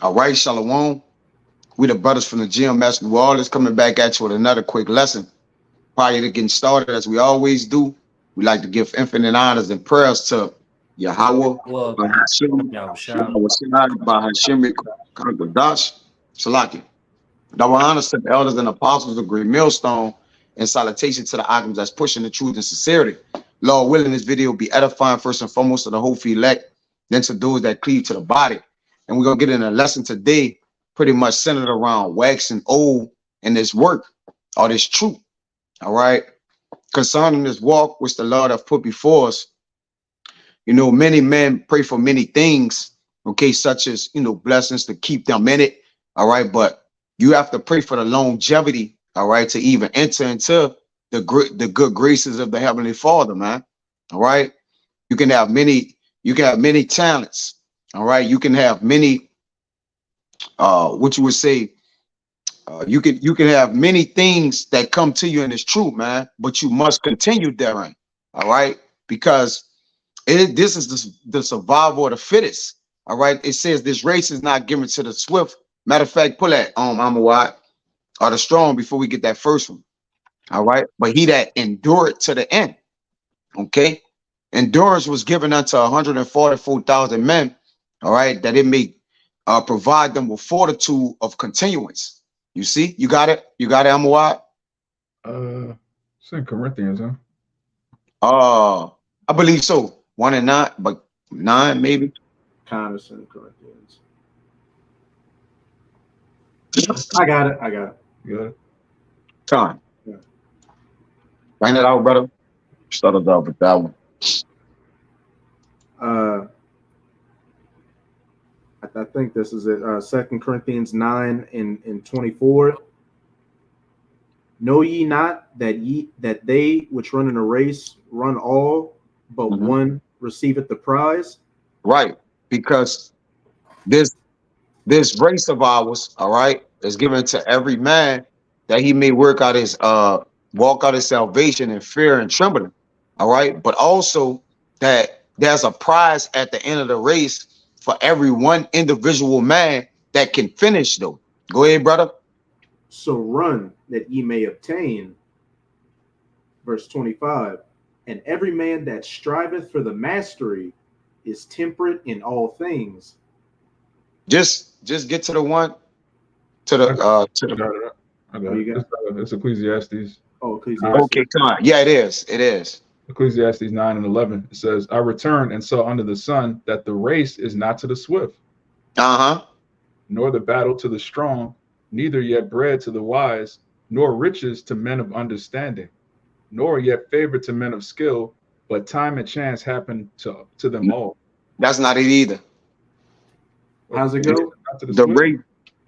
All right, Shalawam. We the brothers from the GMS New Orleans coming back at you with another quick lesson. Prior to getting started, as we always do, we like to give infinite honors and prayers to Yahweh, Well, bahasham, Yahushua. Yahawashi, bahasham, Kagadash, Salaki. Double honors to the elders and apostles of Great Millstone, and salutation to the items that's pushing the truth and sincerity. Lord willing, this video will be edifying first and foremost to the whole elect, then to those that cleave to the body. And we're going to get in a lesson today pretty much centered around waxing old and this work or this truth. All right. Concerning this walk which the Lord have put before us, many men pray for many things, okay, such as, blessings to keep them in it. All right. But you have to pray for the longevity, all right, to even enter into the good graces of the Heavenly Father, man. All right. You can have many talents. All right. You can have many, what you would say, you can have many things that come to you in this truth, man, but you must continue therein. All right. Because this is the survival of the fittest. All right. It says this race is not given to the swift. Matter of fact, pull that Amawad or the strong before we get that first one. All right. But he that endured to the end. Okay. Endurance was given unto 144,000 men. All right. That it may provide them with fortitude of continuance. You see, you got it. You got it, Amawad. It's in Corinthians, huh? I believe so. 1 and 9, but 9 maybe. Condescending Corinthians. I got it. You got it? Time. Yeah. Find it out, brother. Started off with that one. I think this is it. 2 Corinthians 9 and 24. Know ye not that they which run in a race run all, but one receiveth the prize? Right, because this race of ours, all right, is given to every man that he may walk out his salvation in fear and trembling. All right, but also that there's a prize at the end of the race for every one individual man that can finish, though. Go ahead, brother. So run that ye may obtain. Verse 25. And every man that striveth for the mastery is temperate in all things. Just get to the one to the to the. I got it. It's Ecclesiastes. Oh, Ecclesiastes. Okay, come on. Yeah, it is. It is. Ecclesiastes 9 and 11. It says, I returned and saw under the sun that the race is not to the swift, nor the battle to the strong, neither yet bread to the wise, nor riches to men of understanding, nor yet favor to men of skill, but time and chance happen to them all. That's not it either. How's it go? The race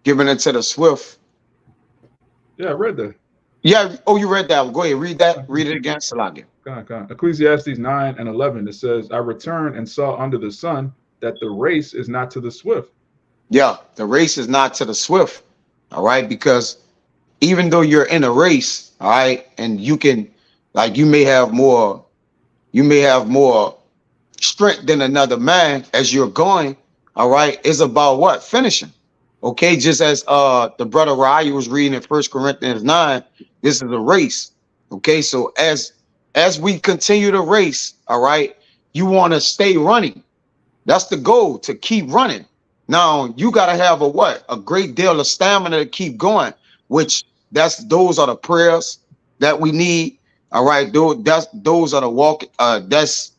given it to the swift. Yeah, I read that. Yeah. Oh, you read that. Go ahead. Read that. Read it again. Salaki. Ecclesiastes 9 and 11. It says, I returned and saw under the sun that the race is not to the swift. Yeah, the race is not to the swift. All right, because even though you're in a race, all right, and you can, like, you may have more strength than another man as you're going. All right, it's about what? Finishing. Okay, just as the brother Raya was reading in 1 Corinthians 9, this is a race. Okay, so as we continue the race, all right, you want to stay running. That's the goal, to keep running. Now you got to have a great deal of stamina to keep going, which those are the prayers that we need. All right, those are the walk. That's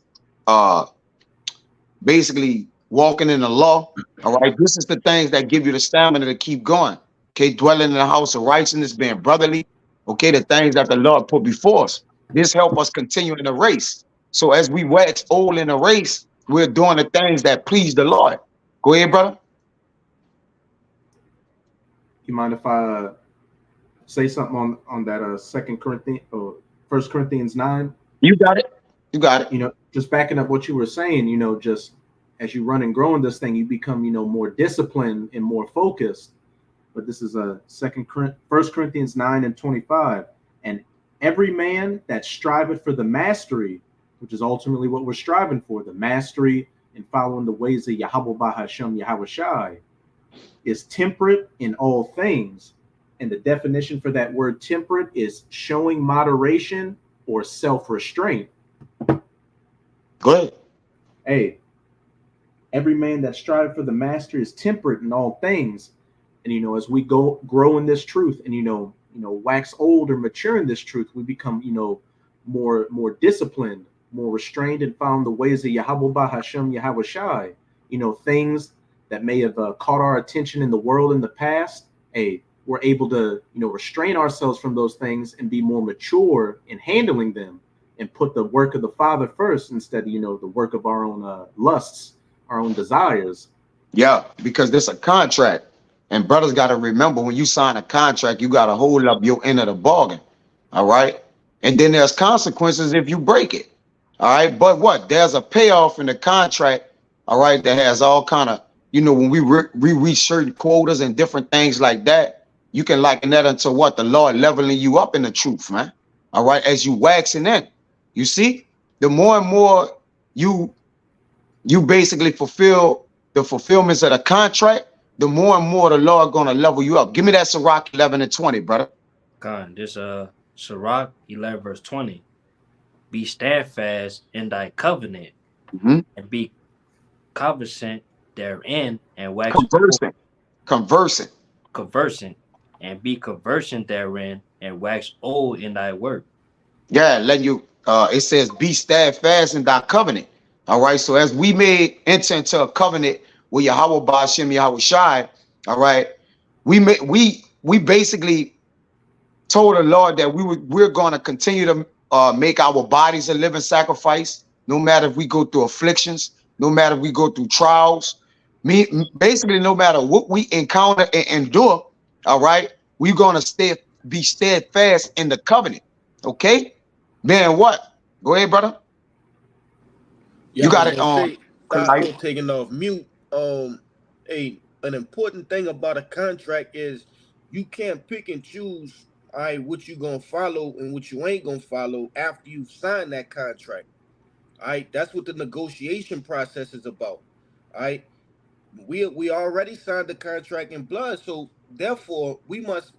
basically walking in the law. All right, this is the things that give you the stamina to keep going. Okay, dwelling in the house of righteousness, being brotherly. Okay, the things that the Lord put before us. This help us continue in the race. So as we wax old in the race, we're doing the things that please the Lord. Go ahead, brother. You mind if I say something on that 2 Corinthians or 1 Corinthians 9? You got it. You got it. Just backing up what you were saying, just as you run and grow in this thing, you become, more disciplined and more focused. But this is 1 Corinthians 9 and 25. And every man that striveth for the mastery, which is ultimately what we're striving for, the mastery and following the ways of YAHAWAH, bahasham, YAHAWASHI, is temperate in all things. And the definition for that word temperate is showing moderation or self-restraint. Go ahead. Hey, every man that strives for the master is temperate in all things. And as we grow in this truth and wax old or mature in this truth, we become more disciplined, more restrained, and found the ways of YAHAWAH, bahasham, YAHAWASHI. Things that may have caught our attention in the world in the past. Hey, we're able to restrain ourselves from those things and be more mature in handling them, and put the work of the Father first instead of the work of our own lusts, our own desires. Yeah, because this is a contract. And brothers got to remember, when you sign a contract, you got to hold up your end of the bargain. All right. And then there's consequences if you break it. All right. But what? There's a payoff in the contract. All right. That has all kind of, when we reach certain quotas and different things like that, you can liken that unto what? The Lord leveling you up in the truth, man. All right. As you waxing in, you see, the more and more you basically fulfill the fulfillments of the contract, the more and more the Lord gonna level you up. Give me that Sirach 11 and 20, brother. God, this Sirach 11 verse 20. Be steadfast in thy covenant, and be conversant therein, and wax conversing, and be conversant therein, and wax old in thy work. Yeah, let you. It says, be steadfast in thy covenant. All right. So as we may enter into a covenant with YAHAWAH, bahasham, YAHAWASHI, all right, we basically told the Lord that we're going to continue to make our bodies a living sacrifice, no matter if we go through afflictions, no matter if we go through trials, basically no matter what we encounter and endure. All right, we're going to be steadfast in the covenant. Okay, then what? Go ahead, brother. Yeah, you got it on. I'm taking off mute. An important thing about a contract is you can't pick and choose, all right, what you gonna follow and what you ain't gonna follow after you've signed that contract. All right, that's what the negotiation process is about. All right, we already signed the contract in blood, so therefore we must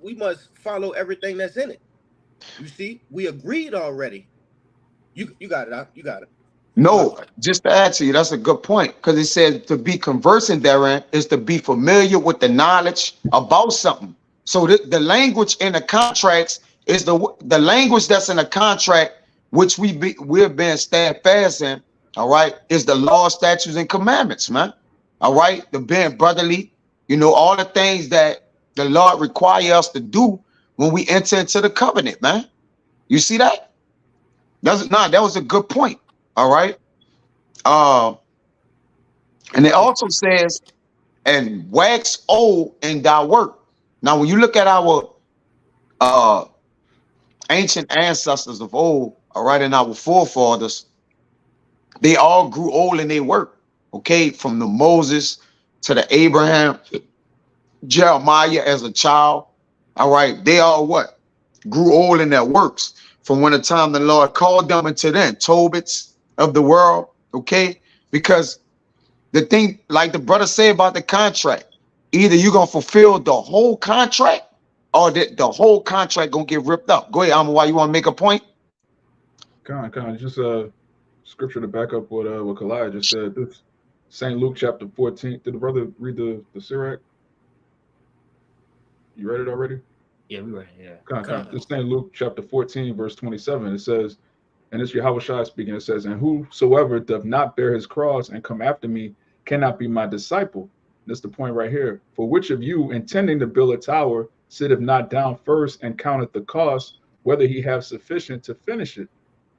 follow everything that's in it. You see, we agreed already. You got it, you got it. No, just to add to you, that's a good point, because it says to be conversing therein is to be familiar with the knowledge about something. So the language in the contracts is the language that's in the contract, which we're being steadfast in. All right, is the law, statutes, and commandments, man. All right, the being brotherly, all the things that the Lord require us to do when we enter into the covenant, man. You see that? That was a good point. All right. And it also says, and wax old in thy work. Now, when you look at our ancient ancestors of old, all right, and our forefathers, they all grew old in their work. Okay, from the Moses to the Abraham, Jeremiah as a child. All right, they all what? Grew old in their works from when the time the Lord called them into then, Tobits of the world. Okay, because the thing, like the brother said about the contract, either you're gonna fulfill the whole contract or the whole contract gonna get ripped up. Go ahead, Alma, why you want to make a point? Just scripture to back up what Kalai just said. This St. Luke chapter 14. Did the brother read the Sirach? You read it already? Yeah, we read it. Yeah. This St. Luke chapter 14, verse 27. It says, and it's YAHAWASHI speaking. It says, and whosoever doth not bear his cross and come after me cannot be my disciple. That's the point right here. For which of you, intending to build a tower, sitteth not down first and counteth the cost, whether he have sufficient to finish it?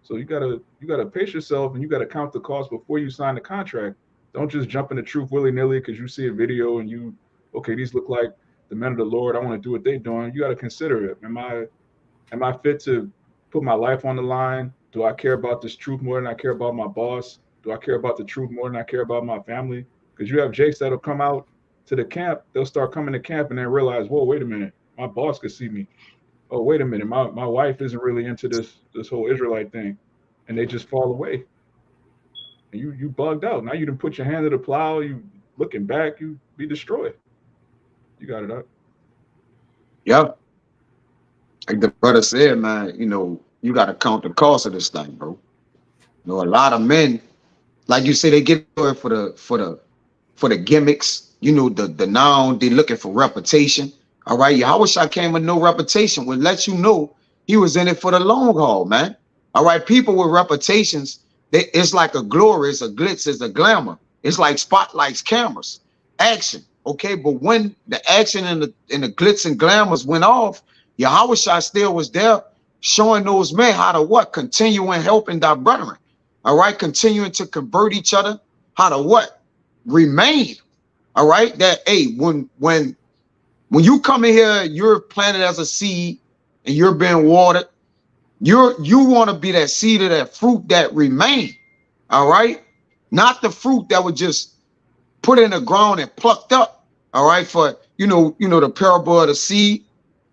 So you gotta pace yourself, and you gotta count the cost before you sign the contract. Don't just jump into truth willy-nilly because you see a video and okay, these look like the men of the Lord, I want to do what they're doing. You got to consider it. Am I fit to put my life on the line? Do I care about this truth more than I care about my boss? Do I care about the truth more than I care about my family? Because you have Jakes that'll come out to the camp, they'll start coming to camp and then realize, whoa, wait a minute, my boss could see me. Oh, wait a minute, my wife isn't really into this whole Israelite thing. And they just fall away. And you bugged out. Now you done put your hand to the plow, you looking back, you be destroyed. You got it up. Yeah. Like the brother said, man, you know, you got to count the cost of this thing, bro. You know, a lot of men, like you say, they get it for the gimmicks, you know, the noun, they looking for reputation. All right. Yahawashi came with no reputation, would let you know he was in it for the long haul, man. All right. People with reputations, it's like a glory, it's a glitz, it's a glamour. It's like spotlights, cameras, action. Okay. But when the action and the glitz and glamours went off, Yahawashi still was there showing those men how to what? Continue and helping thy brethren. All right. Continuing to convert each other. How to what? Remain. All right. That, hey, when you come in here, you're planted as a seed and you're being watered. You want to be that seed of that fruit that remain. All right. Not the fruit that was just put in the ground and plucked up. All right. For you know the parable of the seed.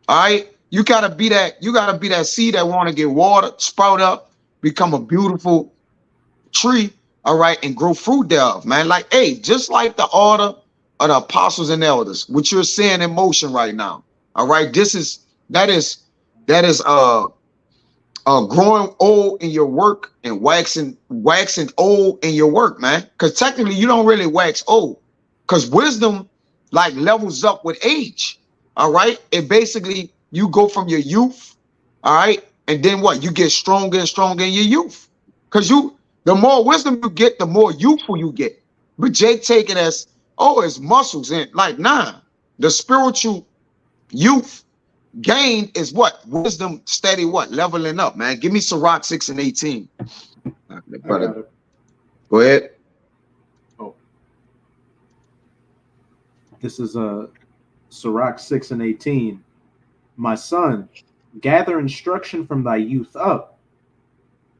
All right. You gotta be that seed that want to get watered, sprout up, become a beautiful tree. All right, and grow fruit thereof, man. Like, hey, just like the order of the apostles and elders, which you're seeing in motion right now. All right, that is growing old in your work and waxing old in your work, man. Because technically you don't really wax old, because wisdom like levels up with age. All right, it basically you go from your youth, all right, and then what? You get stronger and stronger in your youth, because the more wisdom you get, the more youthful you get. But Jake take it as, oh, it's muscles. And like, nah, the spiritual youth gain is what? Wisdom steady what? Leveling up, man. Give me Sirach 6 and 18. Brother. Go ahead. Oh. This is Sirach 6 and 18. My son, gather instruction from thy youth up.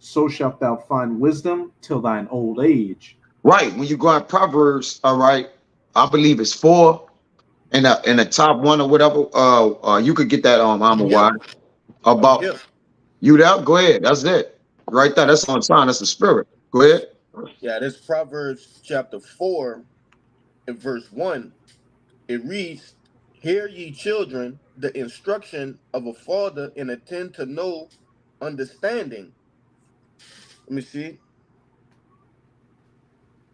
So shalt thou find wisdom till thine old age. Right. When you go in Proverbs, all right, I believe it's 4 in the top 1 or whatever. You could get that on YAHAWAH about you there. Go ahead. That's it. Right there. That's on time. That's the spirit. Go ahead. Yeah, this Proverbs chapter 4 and verse 1. It reads, hear ye children the instruction of a father, and attend to know understanding. Let me see.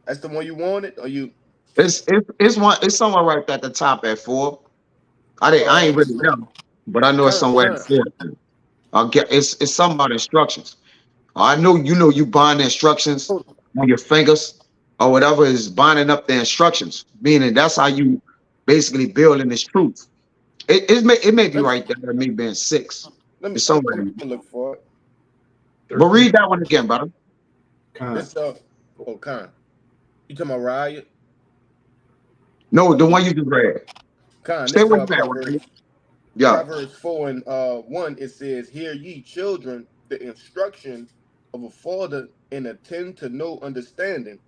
That's the one you wanted, or you? It's somewhere right at the top at 4. I ain't really know, but I know it's somewhere at 4. It's something about instructions. I know you bind the instructions on your fingers or whatever is binding up the instructions, meaning that's how you basically building this truth. It may be right there. It may be in 6. It's somewhere. Look for it. But read that one again, brother. Khan. Khan. You talking about Riot? No, the one you just read. Khan. Stay with that one. Right? Yeah. Proverbs 4 and 1. It says, "Hear ye children the instruction of a father, and attend to know understanding."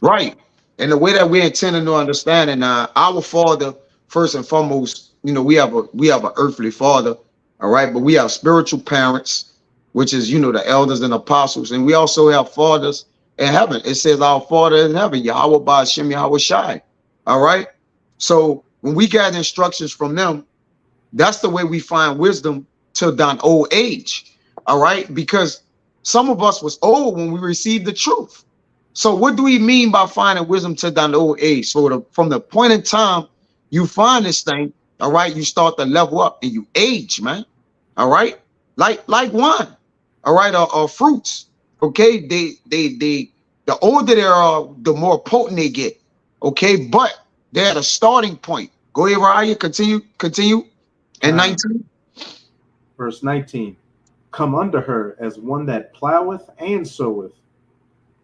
Right. And the way that we intend to know understanding, our father, first and foremost, we have an earthly father, all right, but we have spiritual parents, which is the elders and apostles, and we also have fathers in heaven. It says our Father in heaven, YAHAWAH, bahasham, YAHAWASHI. All right. So when we gather instructions from them, that's the way we find wisdom till thine old age. All right, because some of us was old when we received the truth. So what do we mean by finding wisdom to thine old age? So from the point in time you find this thing, all right, you start to level up and you age, man. All right, like wine, all right, or fruits. Okay, the older they are, the more potent they get. Okay, but they're at a starting point. Go ahead, Ryan. Continue. And 19. Verse 19. Come unto her as one that ploweth and soweth,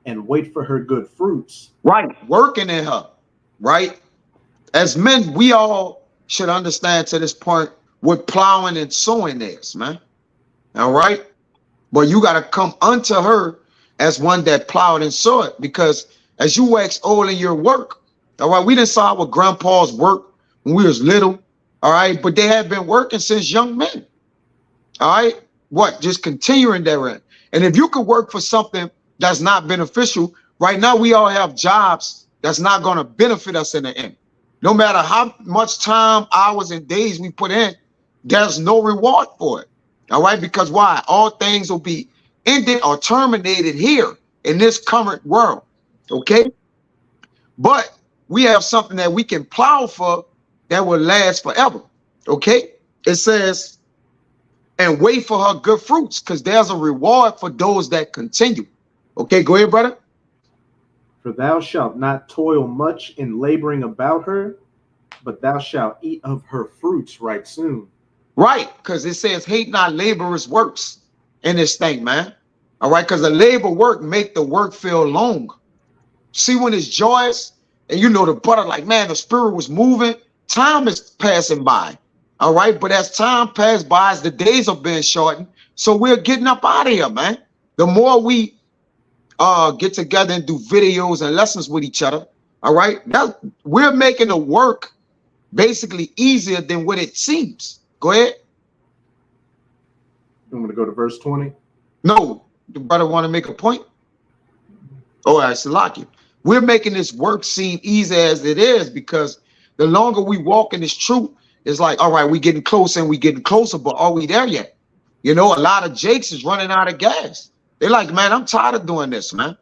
and wait for her good fruits. Right, working in her. Right. As men, we all should understand to this point what plowing and sowing is, man. All right. But you got to come unto her as one that plowed and sowed, because as you wax old in your work, all right, we didn't saw our grandpa's work when we was little, all right, but they have been working since young men, all right, just continuing therein. And if you could work for something that's not beneficial, right now we all have jobs that's not going to benefit us in the end, No matter how much time, hours, and days we put in, there's no reward for it. All right, because why? All things will be ended or terminated here in this current world. Okay, but we have something that we can plow for that will last forever. Okay, it says, and wait for her good fruits, because there's a reward for those that continue. Okay, go ahead, brother. For thou shalt not toil much in laboring about her, but thou shalt eat of her fruits right soon. Right, because it says, hate not laborers' works in this thing, man. All right, because the labor work make the work feel long. See, when it's joyous, and you know the brother, like, man, the spirit was moving, time is passing by. All right, but as time passed by, as the days are being shortened, so we're getting up out of here, man. The more we get together and do videos and lessons with each other, all right, we're making the work basically easier than what it seems. Go ahead. I'm going to go to verse 20. No, the brother want to make a point. Oh, I should lock you. We're making this work seem easy as it is, because the longer we walk in this truth, it's like, all right, we getting closer and we getting closer, but are we there yet? You know, a lot of Jakes is running out of gas. They're like, man, I'm tired of doing this, man.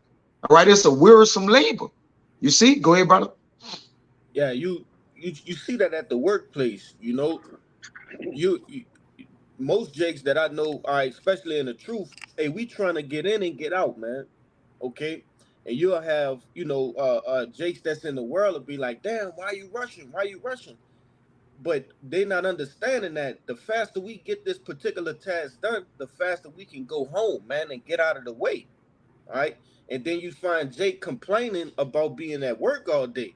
All right, it's a wearisome labor. You see? Go ahead, brother. Yeah, you see that at the workplace, you know. You most Jakes that I know, all right, especially in the truth, hey, we trying to get in and get out, man. Okay. And you'll have, you know, Jakes that's in the world will be like, damn, why are you rushing? Why are you rushing? But they not understanding that the faster we get this particular task done, the faster we can go home, man, and get out of the way. All right. And then you find Jake complaining about being at work all day.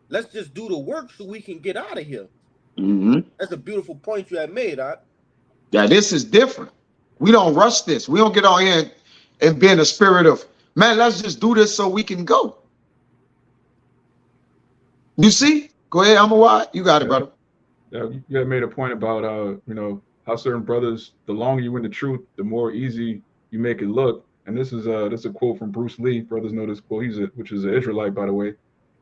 Let's just do the work so we can get out of here. That's a beautiful point you have made, huh? Yeah, this is different. We don't rush this. We don't get on here and be in the spirit of, man, let's just do this so we can go. You see? Go ahead, YAHAWAH. You got it, brother. Yeah, you had made a point about you know, how certain brothers, the longer you in the truth, the more easy you make it look. And this is a quote from Bruce Lee. Brothers know this quote. Which is an Israelite, by the way.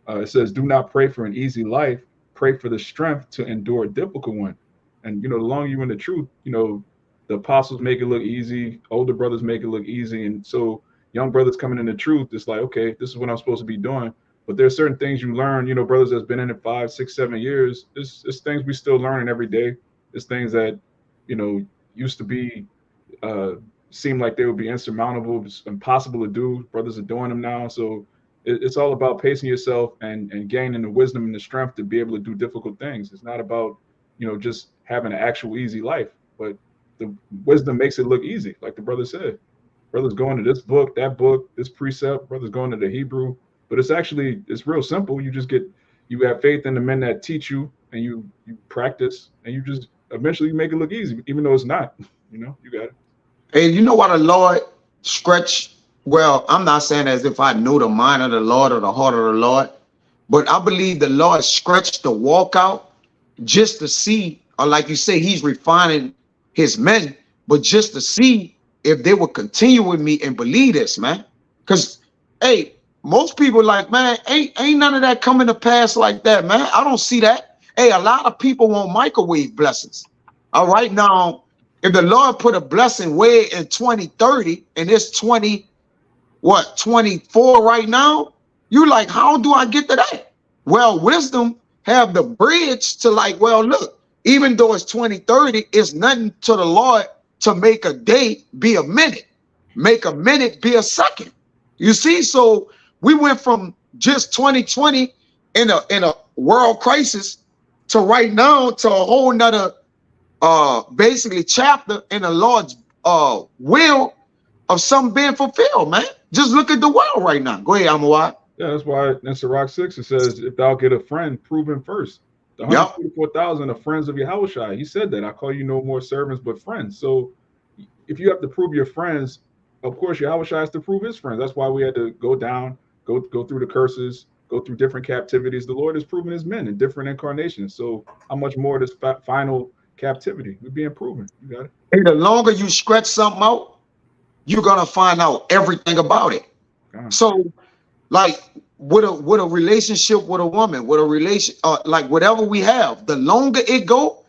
It says, "Do not pray for an easy life. Pray for the strength to endure a difficult one." And you know, the longer you in the truth, you know, the apostles make it look easy. Older brothers make it look easy, and so young brothers coming in the truth, it's like, okay, this is what I'm supposed to be doing. But there's certain things you learn, you know, brothers that's been in it 5, 6, 7 years. It's things we still learning every day. It's things that, you know, used to be seem like they would be insurmountable, impossible to do. Brothers are doing them now. So it's all about pacing yourself and gaining the wisdom and the strength to be able to do difficult things. It's not about, you know, just having an actual easy life, but the wisdom makes it look easy. Like the brother said, brothers going to this book, that book, this precept, brothers going to the Hebrew, but it's real simple. You have faith in the men that teach you, and you practice, and you just eventually make it look easy, even though it's not. You know, you got it. Hey, you know what the Lord stretch? Well, I'm not saying as if I know the mind of the Lord or the heart of the Lord, but I believe the Lord stretched the walk out just to see, or like you say, he's refining his men, but just to see if they would continue with me and believe this, man. Because, hey, most people like, man, ain't none of that coming to pass like that, man. I don't see that. Hey, a lot of people want microwave blessings. All right, now, if the Lord put a blessing way in 2030 and it's 24 right now, you like, how do I get to that? Well, wisdom have the bridge to like, well, look, even though it's 2030, it's nothing to the Lord to make a day be a minute, make a minute be a second. You see, so we went from just 2020 in a world crisis to right now to a whole nother basically chapter in the Lord's will of something being fulfilled, man. Just look at the world right now. Go ahead, YAHAWAH. Yeah, that's why in Sirach 6 it says, if thou get a friend, prove him first. The 144,000 are friends of Yahawashi. He said that, I call you no more servants but friends. So if you have to prove your friends, of course Yahawashi has to prove his friends. That's why we had to go down, go through the curses, go through different captivities. The Lord has proven his men in different incarnations. So how much more this final captivity? We're being proven. You got it. Hey, the longer you stretch something out, you're gonna find out everything about it. So, like, with a relationship with a woman, with a relation, like whatever we have, the longer it go,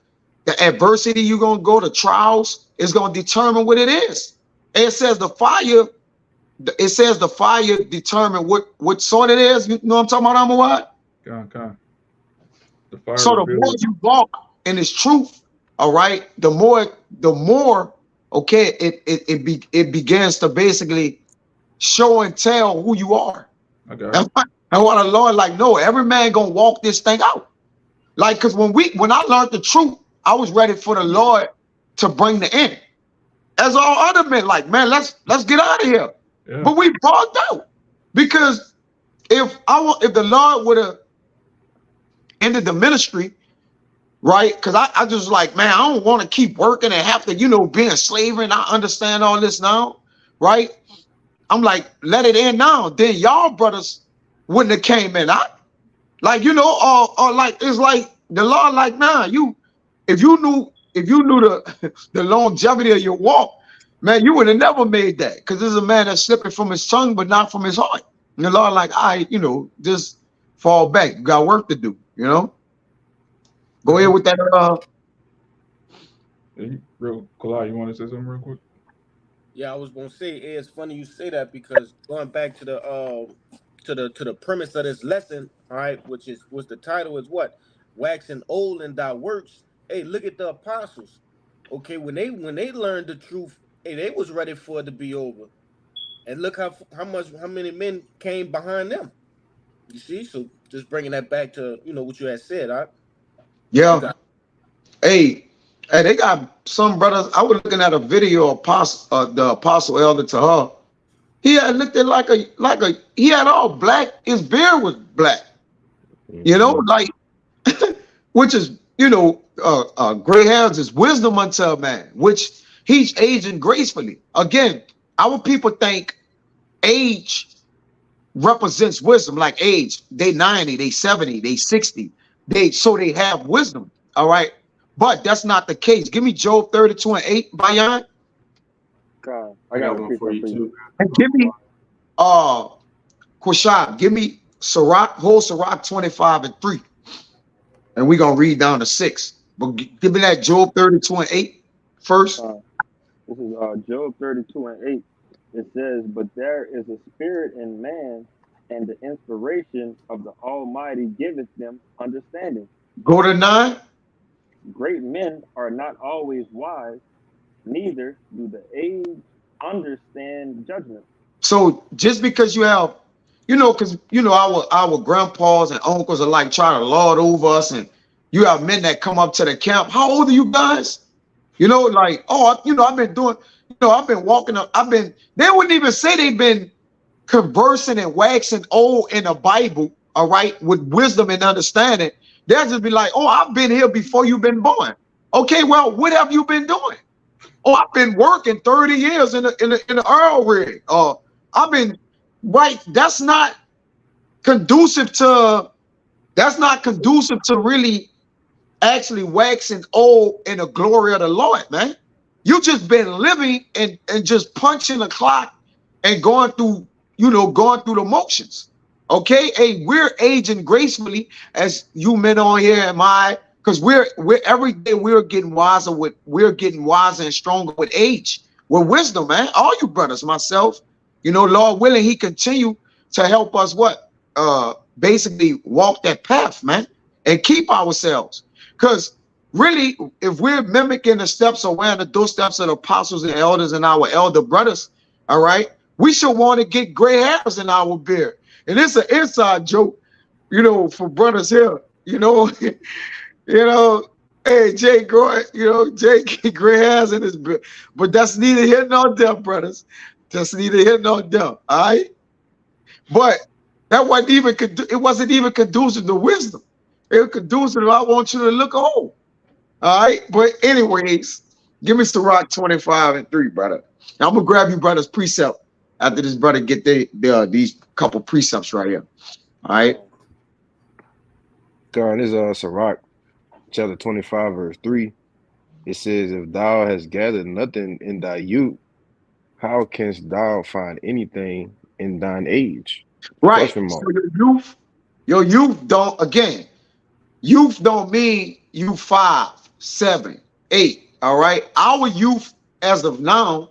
the adversity you're gonna go, the trials is gonna determine what it is. And it says the fire. It says the fire determine what sort it is. You know what I'm talking about, Amawad? Okay. The fire So the more you walk in this truth, all right, the more, okay, it begins to basically show and tell who you are. Okay. And what the Lord like, no, every man gonna walk this thing out. Like, because when I learned the truth, I was ready for the Lord to bring the end. As all other men, like, man, let's get out of here. Yeah. But we bugged out, because if the Lord would have ended the ministry, right? Because I just like, man, I don't want to keep working and have to, be in slavery. And I understand all this now, right? I'm like, let it end now. Then y'all brothers wouldn't have came in. Or like, it's like the Lord, like, nah, if you knew the longevity of your walk, man, you would have never made that. Because this is a man that's slipping from his tongue, but not from his heart. And the Lord, like, just fall back. You got work to do, Go ahead with that. Real Kalai, you want to say something real quick? Yeah, I was gonna say, it's funny you say that, because going back to the premise of this lesson, all right, which the title is what? Waxing old in thy works. Hey, look at the apostles. Okay, when they learned the truth, hey, they was ready for it to be over. And look how many men came behind them. You see, so just bringing that back to what you had said, all right? Yeah. Hey, they got some brothers. I was looking at a video of the apostle elder to her. He had looked at like a he had all black. His beard was black. Like which is gray hairs is wisdom unto a man, which he's aging gracefully. Again, our people think age represents wisdom, like age. They 90, they 70, they 60. They have wisdom. All right. But that's not the case. Give me Job 32:8, Bayan. God, I got one for you too. And give me Quashab, give me whole Sirach 25:3. And we're gonna read down to 6. But give me that Job 32:8 first. This is Job 32:8. It says, "But there is a spirit in man, and the inspiration of the Almighty giveth them understanding." Go to 9. "Great men are not always wise, neither do the aged understand judgment." So just because you have, because our grandpas and uncles are like trying to lord over us, and you have men that come up to the camp. How old are you guys? Like, I've been doing, I've been walking up. They wouldn't even say they've been conversing and waxing old in the Bible, all right, with wisdom and understanding. They'll just be like, oh, I've been here before you've been born. Okay, well, what have you been doing? Oh, I've been working 30 years in the oil rig. I've been right. That's not conducive to really actually waxing old in the glory of the Lord, man. You just been living and just punching the clock and going through the motions. Okay, hey, we're aging gracefully, as you men on here am I, because we're every day we're getting wiser and stronger with age, with wisdom, man. All you brothers, myself, Lord willing, he continue to help us basically walk that path, man, and keep ourselves. Because really, if we're mimicking the steps or wearing the doorsteps of the apostles and elders and our elder brothers, all right, we should want to get gray hairs in our beard. And it's an inside joke, for brothers here, hey, Jay growing, Jay get gray hairs in his beard. But that's neither here nor there, brothers. That's neither here nor there, all right? But that wasn't even conducive to wisdom. It was conducive to, I want you to look old. All right. But anyways, give me Sirach 25:3, brother. Now I'm gonna grab you brother's precept after this brother get these couple precepts right here. All right. God, this is Sirach chapter 25, verse 3. It says, "If thou hast gathered nothing in thy youth, how canst thou find anything in thine age?" Right. Question So mark. your youth don't, again, youth don't mean you 5, 7, 8. All right. Our youth as of now,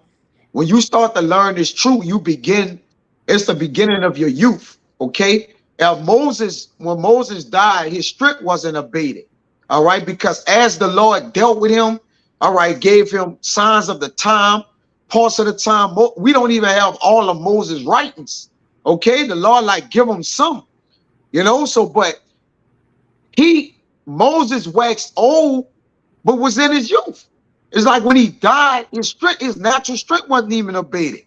when you start to learn this truth, it's the beginning of your youth. Okay. Now when Moses died, his strength wasn't abated. All right, because as the Lord dealt with him, all right, gave him signs of the time, parts of the time. We don't even have all of Moses' writings. Okay, the Lord like give him some, so but Moses waxed old, but was in his youth. It's like when he died, his natural strength wasn't even abated.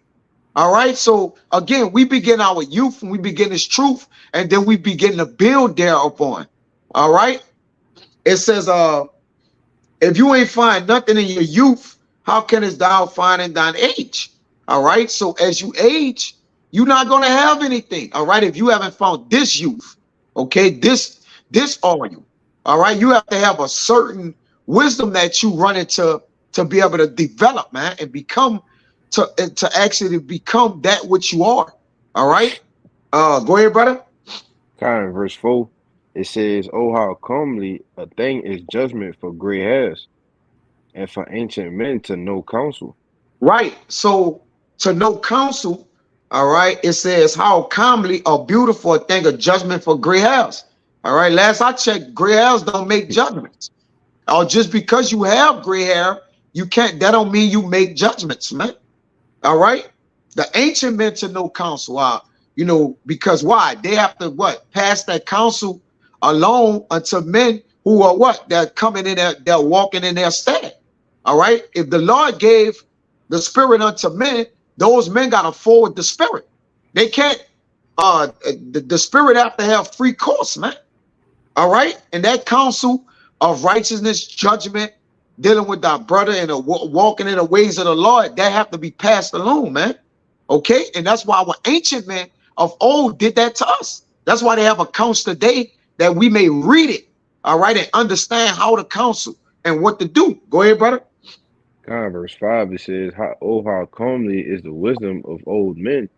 All right. So again, we begin our youth and we begin this truth, and then we begin to build thereupon. All right. It says, if you ain't find nothing in your youth, how canst thou find in thine age? All right. So as you age, you're not going to have anything. All right. If you haven't found this youth, okay, this are you. All right. You have to have a certain wisdom that you run into to be able to develop, man, and become to actually become that which you are. All right. Go ahead, brother. Verse 4, it says, "Oh, how comely a thing is judgment for gray hairs, and for ancient men to know counsel." Right. So to know counsel, all right, it says how calmly or beautiful a thing of judgment for gray hairs. All right. Last I checked, gray hairs don't make judgments. Or just because you have gray hair, that don't mean you make judgments, man. All right. The ancient men to know counsel are, because why? They have to pass that counsel along unto men who are they're coming in there, they're walking in their stead. All right. If the Lord gave the spirit unto men, those men got to forward the spirit. They can't, the spirit have to have free course, man. All right. And that counsel of righteousness, judgment, dealing with our brother and walking in the ways of the Lord, that have to be passed along, man. Okay. And that's why our ancient men of old did that to us. That's why they have accounts today that we may read it. All right. And understand how to counsel and what to do. Go ahead, brother. Verse 5, it says, how comely is the wisdom of old men,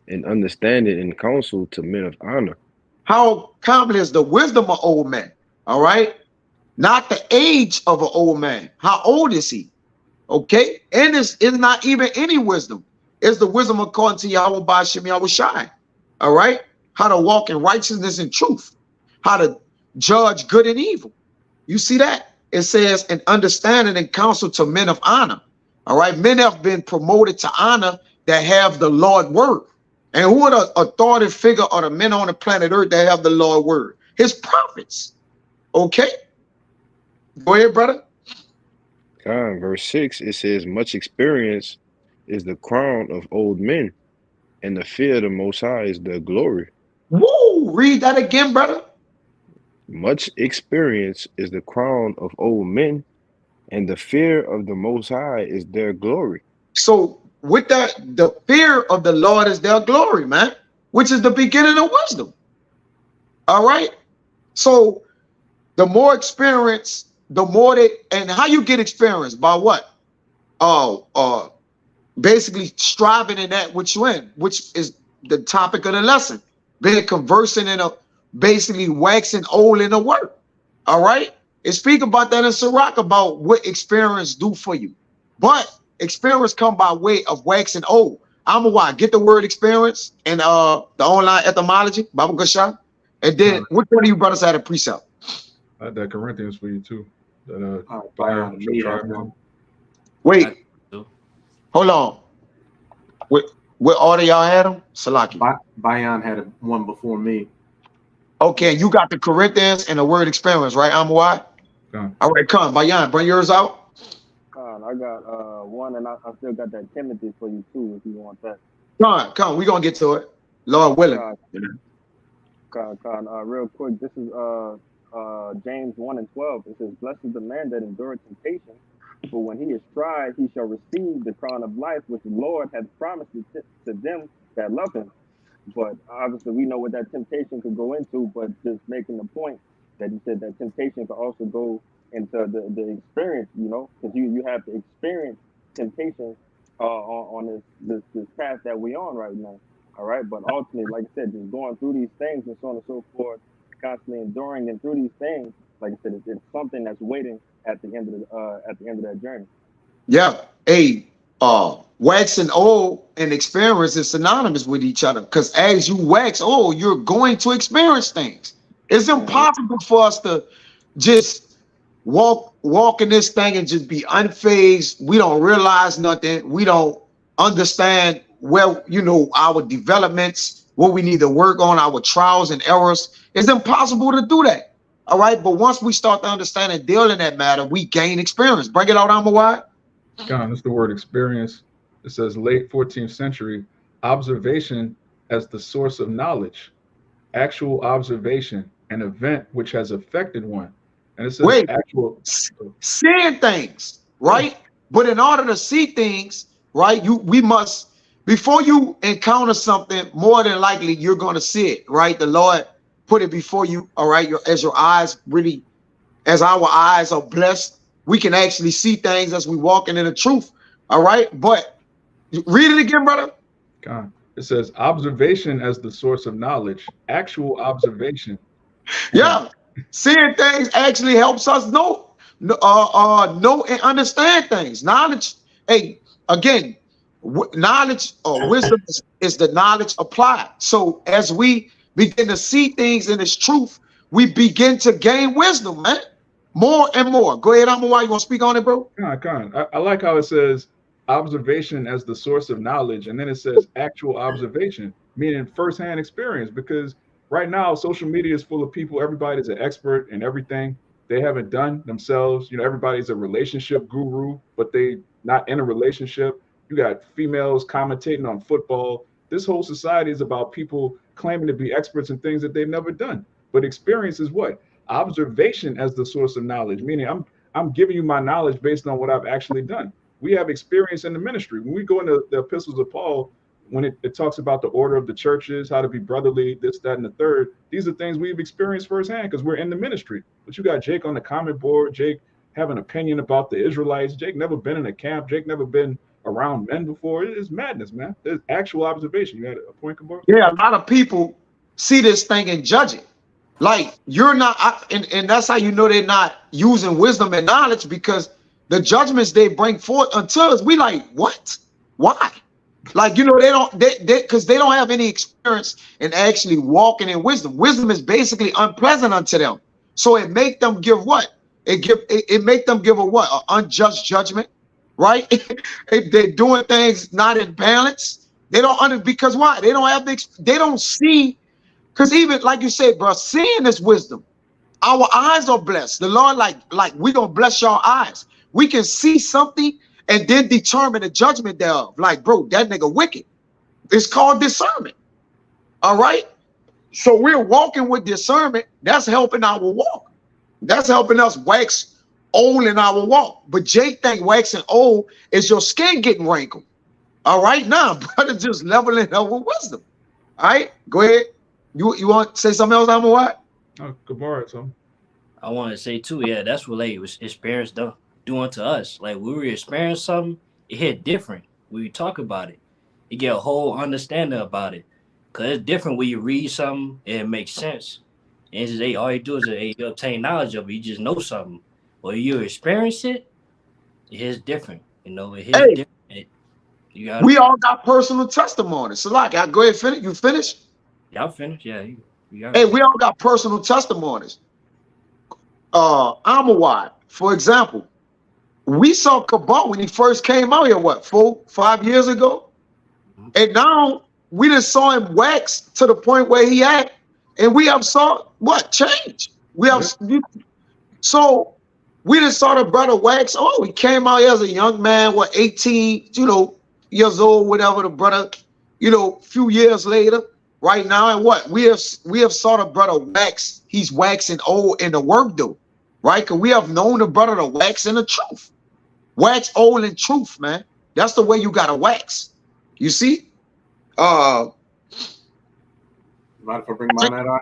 and understanding and counsel to men of honor." How comely is the wisdom of old men. All right. Not the age of an old man. How old is he? Okay. And it's not even any wisdom. It's the wisdom according to Yahweh bahasham YAHAWASHI. All right. How to walk in righteousness and truth. How to judge good and evil. You see that? It says, "and understanding and counsel to men of honor." All right. Men have been promoted to honor that have the Lord word. And who are the authoritative figure or the men on the planet Earth that have the Lord word? His prophets. Okay. Go ahead, brother. Verse 6, it says, "Much experience is the crown of old men, and the fear of the Most High is their glory." Woo! Read that again, brother. Much experience is the crown of old men, and the fear of the Most High is their glory. So with that, the fear of the Lord is their glory, man, which is the beginning of wisdom. All right. So the more experience, the more and how you get experience by what? Basically striving in that which you in, which is the topic of the lesson. Being conversing basically waxing old in the work. All right. It speak about that in Sirach about what experience do for you. But experience come by way of waxing old. I'm a why get the word experience and the online etymology, Baba Gashah. And then which one of you brothers had a precept? I had that Corinthians for you too. That wait, hold on. What order y'all had them? Salaki. Bayan had one before me. Okay, you got the Corinthians and the word experience, right? I'm why? All right, come, Bayan, bring yours out. I got one, and I still got that Timothy for you too, if you want that. Come, we're gonna get to it. Lord willing. Real quick, this is James 1:12. It says, "Blessed is the man that endureth temptation, for when he is tried, he shall receive the crown of life which the Lord hath promised to them that love him." But obviously, we know what that temptation could go into. But just making the point that he said that temptation could also go into the experience, because you have to experience temptation on this path that we're on right now. All right, but ultimately, like I said, just going through these things and so on and so forth, constantly enduring and through these things, like I said, it's something that's waiting at the end of that journey. Yeah. Waxing old and experience is synonymous with each other, because as you wax old, you're going to experience things. It's impossible for us to just walk in this thing and just be unfazed. We don't realize nothing. We don't understand where, our developments, what we need to work on, our trials and errors. It's impossible to do that. All right. But once we start to understand and deal in that matter, we gain experience. Bring it out, Amawai. God, that's the word experience. It says late 14th century, observation as the source of knowledge, actual observation, an event which has affected one. And it says actual seeing things, right? But in order to see things, right, we must, before you encounter something, more than likely you're going to see it, right? The Lord put it before you, all right? As our eyes are blessed, we can actually see things as we walking in the truth, all right? But read it again, brother. God, it says observation as the source of knowledge, actual observation. Yeah, seeing things actually helps us know and understand things. Knowledge, again, knowledge or wisdom is the knowledge applied. So as we begin to see things in its truth, we begin to gain wisdom, man. More and more. Go ahead, Amawai. You want to speak on it, bro? I like how it says observation as the source of knowledge, and then it says actual observation, meaning firsthand experience. Because right now, social media is full of people. Everybody's an expert in everything they haven't done themselves. Everybody's a relationship guru, but they not in a relationship. You got females commentating on football. This whole society is about people claiming to be experts in things that they've never done. But experience is what? Observation as the source of knowledge, meaning I'm giving you my knowledge based on what I've actually done. We have experience in the ministry. When we go into the epistles of Paul, when it talks about the order of the churches, how to be brotherly, this, that, and the third, these are things we've experienced firsthand because we're in the ministry. But you got Jake on the comment board, Jake have an opinion about the Israelites. Jake never been in a camp. Jake never been around men before. It is madness, man. There's actual observation. You had a point, Kabor? Yeah, a lot of people see this thing and judge it. Like you're not, and that's how you know they're not using wisdom and knowledge, because the judgments they bring forth unto us, we like, what? Why? Like, they because they don't have any experience in actually walking in wisdom. Wisdom is basically unpleasant unto them. So it make them give what? It make them give a what? An unjust judgment, right? If they're doing things not in balance, they don't because why? They don't have they don't see. Because even like you said, bro, seeing is wisdom. Our eyes are blessed. The Lord, like we're gonna bless your eyes. We can see something and then determine the judgment thereof. Like, bro, that nigga wicked. It's called discernment. All right. So we're walking with discernment. That's helping our walk. That's helping us wax old in our walk. But Jake think waxing old is your skin getting wrinkled. All right, now, brother, just leveling up with wisdom. All right, go ahead. You want to say something else, Amawai? Oh, Kabor, so I want to say too, yeah, that's related with experience doing to us. Like when we experience something, it hit different. When we talk about it, you get a whole understanding about it. Cause it's different when you read something and it makes sense. And it's just, all you do is you obtain knowledge of it. You just know something. Or you experience it, it hits different. It hits different. We all got personal testimonies. So like, go ahead, finish. You finished? Yeah, I'm finished. Yeah. We all got personal testimonies. Amawai, for example, we saw Kabal when he first came out here, what, 4-5 years ago? Mm-hmm. And now we just saw him wax to the point where he at, and we have saw what change. So we just saw the brother wax. Oh, he came out here as a young man, 18, years old, whatever. The brother, few years later, right now, and what we have saw the brother wax. He's waxing old in the work though, right? Because we have known the brother to wax in the truth. Wax old in truth, man. That's the way you gotta wax. You see? Mind if I bring mine out?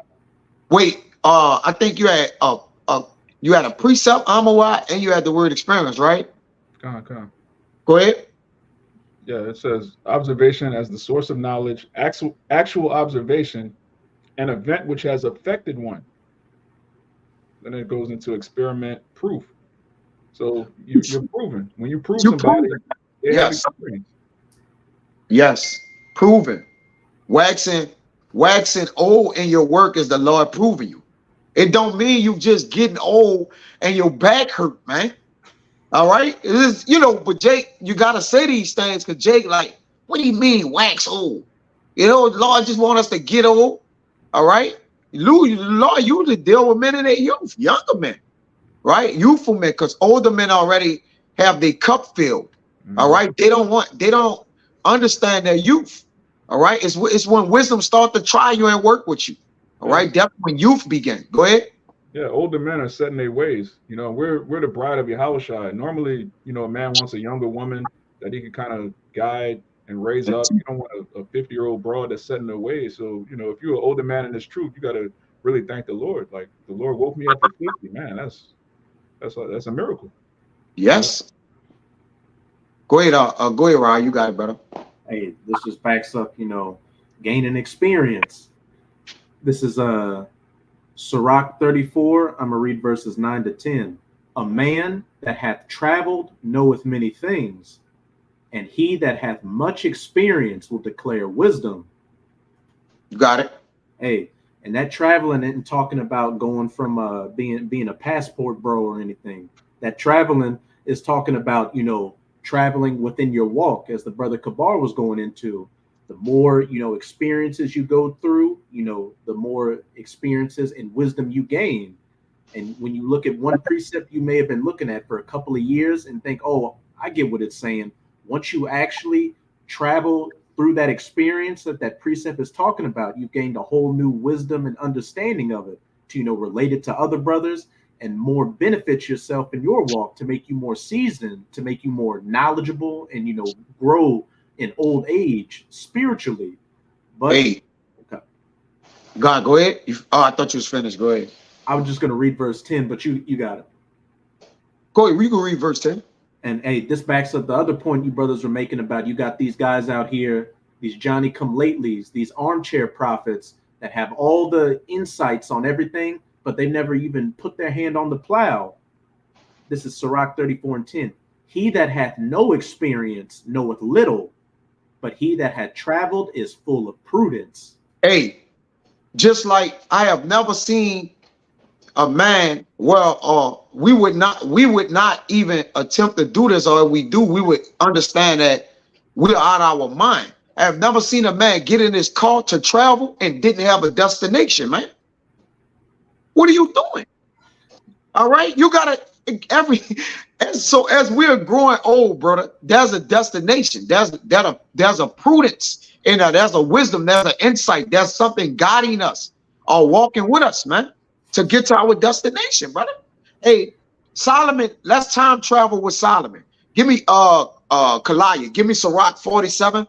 Wait, I think you had a precept, Amawai, and you had the word experience, right? Come on. Go ahead. Yeah, it says observation as the source of knowledge, actual observation, an event which has affected one. Then it goes into experiment proof. So you're proven. When you prove You somebody, proven. they have Yes. experience. Yes. Proven. Waxing old in your work is the Lord proving you. It don't mean you just getting old and your back hurt, man. All right. It is, but Jake, you gotta say these things because Jake, like, what do you mean wax old? Lord just want us to get old. All right. Lord usually deal with men in their youth, younger men, right? Youthful men, because older men already have their cup filled. All right. They don't understand their youth. All right. It's when wisdom start to try you and work with you. All right. That's when youth begin. Go ahead. Yeah, older men are set in their ways. We're the bride of YAHAWASHI. Normally, a man wants a younger woman that he can kind of guide and raise up. You don't want a 50-year-old broad that's set in their ways. So, if you're an older man in this truth, you got to really thank the Lord. Like, the Lord woke me up at 50. Man, that's a miracle. Yes. Go ahead, Ryan. You got it, brother. Hey, this just backs up, gaining experience. This is Sirach 34. I'm gonna read verses 9 to 10. A man that hath traveled knoweth many things, and he that hath much experience will declare wisdom. You got it. Hey, and that traveling isn't talking about going from being a passport bro or anything. That traveling is talking about, traveling within your walk, as the brother Kabar was going into. The more, experiences you go through, the more experiences and wisdom you gain. And when you look at one precept you may have been looking at for a couple of years and think, oh, I get what it's saying. Once you actually travel through that experience that precept is talking about, you've gained a whole new wisdom and understanding of it to, relate it to other brothers and more benefit yourself in your walk, to make you more seasoned, to make you more knowledgeable and, grow in old age spiritually. But hey, okay. God, go ahead. I thought you was finished. Go ahead. I was just going to read verse 10, but you got it. Go ahead. We can read verse 10. And hey, this backs up the other point you brothers were making about you got these guys out here, these Johnny come latelys, these armchair prophets that have all the insights on everything, but they never even put their hand on the plow. This is Sirach 34 and 10. He that hath no experience knoweth little, but he that had traveled is full of prudence. Hey, just like I have never seen a man, we would not even attempt to do this, or if we do, we would understand that we're out of our mind. I have never seen a man get in his car to travel and didn't have a destination, man. What are you doing? All right, you gotta as we're growing old, brother, there's a destination. There's a prudence in there. There's a wisdom. There's an insight. There's something guiding us or walking with us, man, to get to our destination, brother. Hey, Solomon, let's time travel with Solomon. Give me Kalaya. Give me Sirach 47.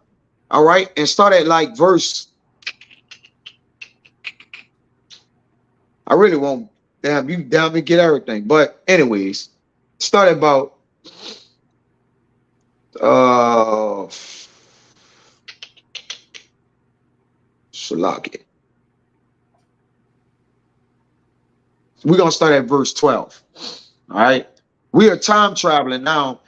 All right, and start at like verse. I really won't damn you down me get everything, but anyways, start about Shalawam. We're gonna start at verse 12. All right, we are time traveling now.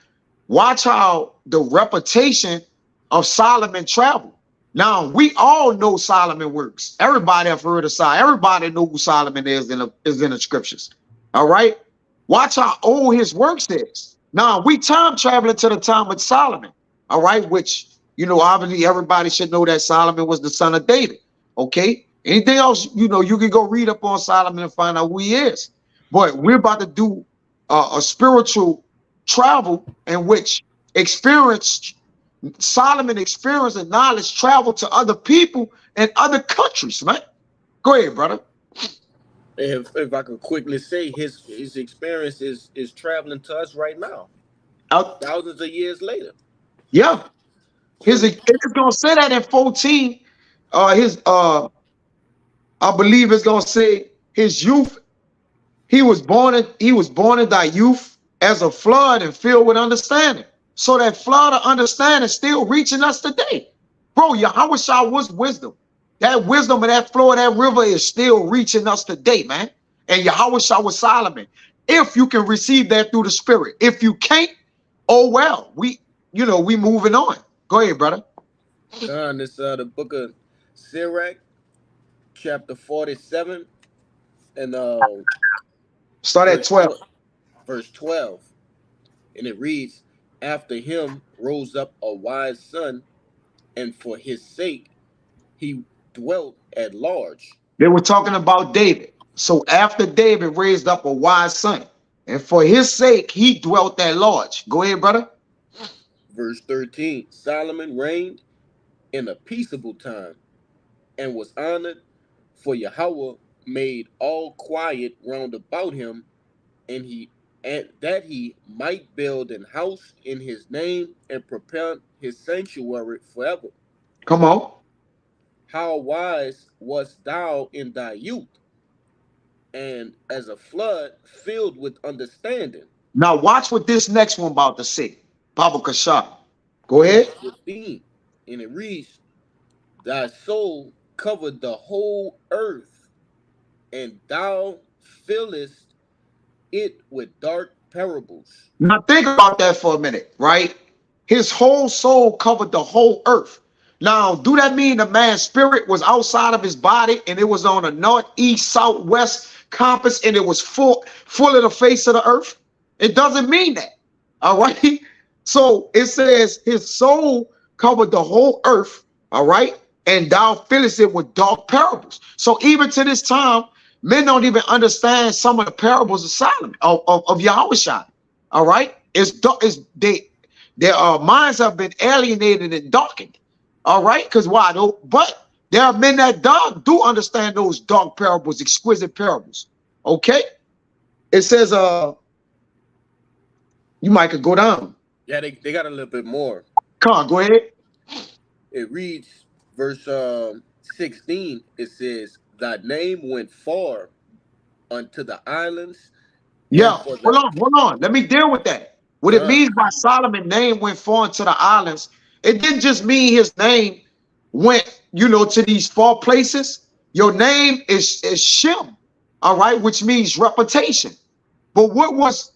Watch how the reputation of Solomon traveled. Now, we all know Solomon works. Everybody have heard of Solomon. Everybody know who Solomon is in the scriptures. All right? Watch how old his works is. Now, we time traveling to the time of Solomon. All right? Which, obviously everybody should know that Solomon was the son of David. Okay? Anything else, you can go read up on Solomon and find out who he is. But we're about to do a spiritual travel in which Solomon experience and knowledge travel to other people and other countries, man. Go ahead, brother. If I could quickly say, his experience is traveling to us right now, thousands of years later. Yeah, it's gonna say that in 14. I believe it's gonna say his youth. He was born in thy youth as a flood and filled with understanding. So that flood of understanding is still reaching us today. Bro, Yahawashi was wisdom. That wisdom and that flow of that river is still reaching us today, man. And Yahawashi was Solomon. If you can receive that through the spirit. If you can't, oh well. We moving on. Go ahead, brother. This the book of Sirach, chapter 47, and start at 12. Verse 12. And it reads, after him rose up a wise son, and for his sake he dwelt at large. They were talking about David. So after David raised up a wise son, and for his sake he dwelt at large. Go ahead, brother. Verse 13. Solomon reigned in a peaceable time, and was honored, for Yahweh made all quiet round about him, and that he might build an house in his name, and prepare his sanctuary forever. Come on. How wise wast thou in thy youth, and as a flood filled with understanding. Now watch what this next one about to say. Baba Kashab. Go ahead. 15, and it reads, thy soul covered the whole earth, and thou fillest it with dark parables. Now think about that for a minute, right? His whole soul covered the whole earth. Now, do that mean the man's spirit was outside of his body and it was on a north, east, south, west compass and it was full of the face of the earth? It doesn't mean that. All right. So it says his soul covered the whole earth. All right. And thou fillest it with dark parables. So even to this time, men don't even understand some of the parables of Solomon, of Yahawashi. All right. Their minds have been alienated and darkened. All right, because why? But there are men that do understand those dark parables, exquisite parables. Okay, it says you might could go down. Yeah, they got a little bit more. Come on, go ahead. It reads, verse 16. It says, thy name went far unto the islands. Yeah, hold on. Let me deal with that. What it means by Solomon's name went far into the islands, it didn't just mean his name went, to these far places. Your name is Shem, all right, which means reputation. But what was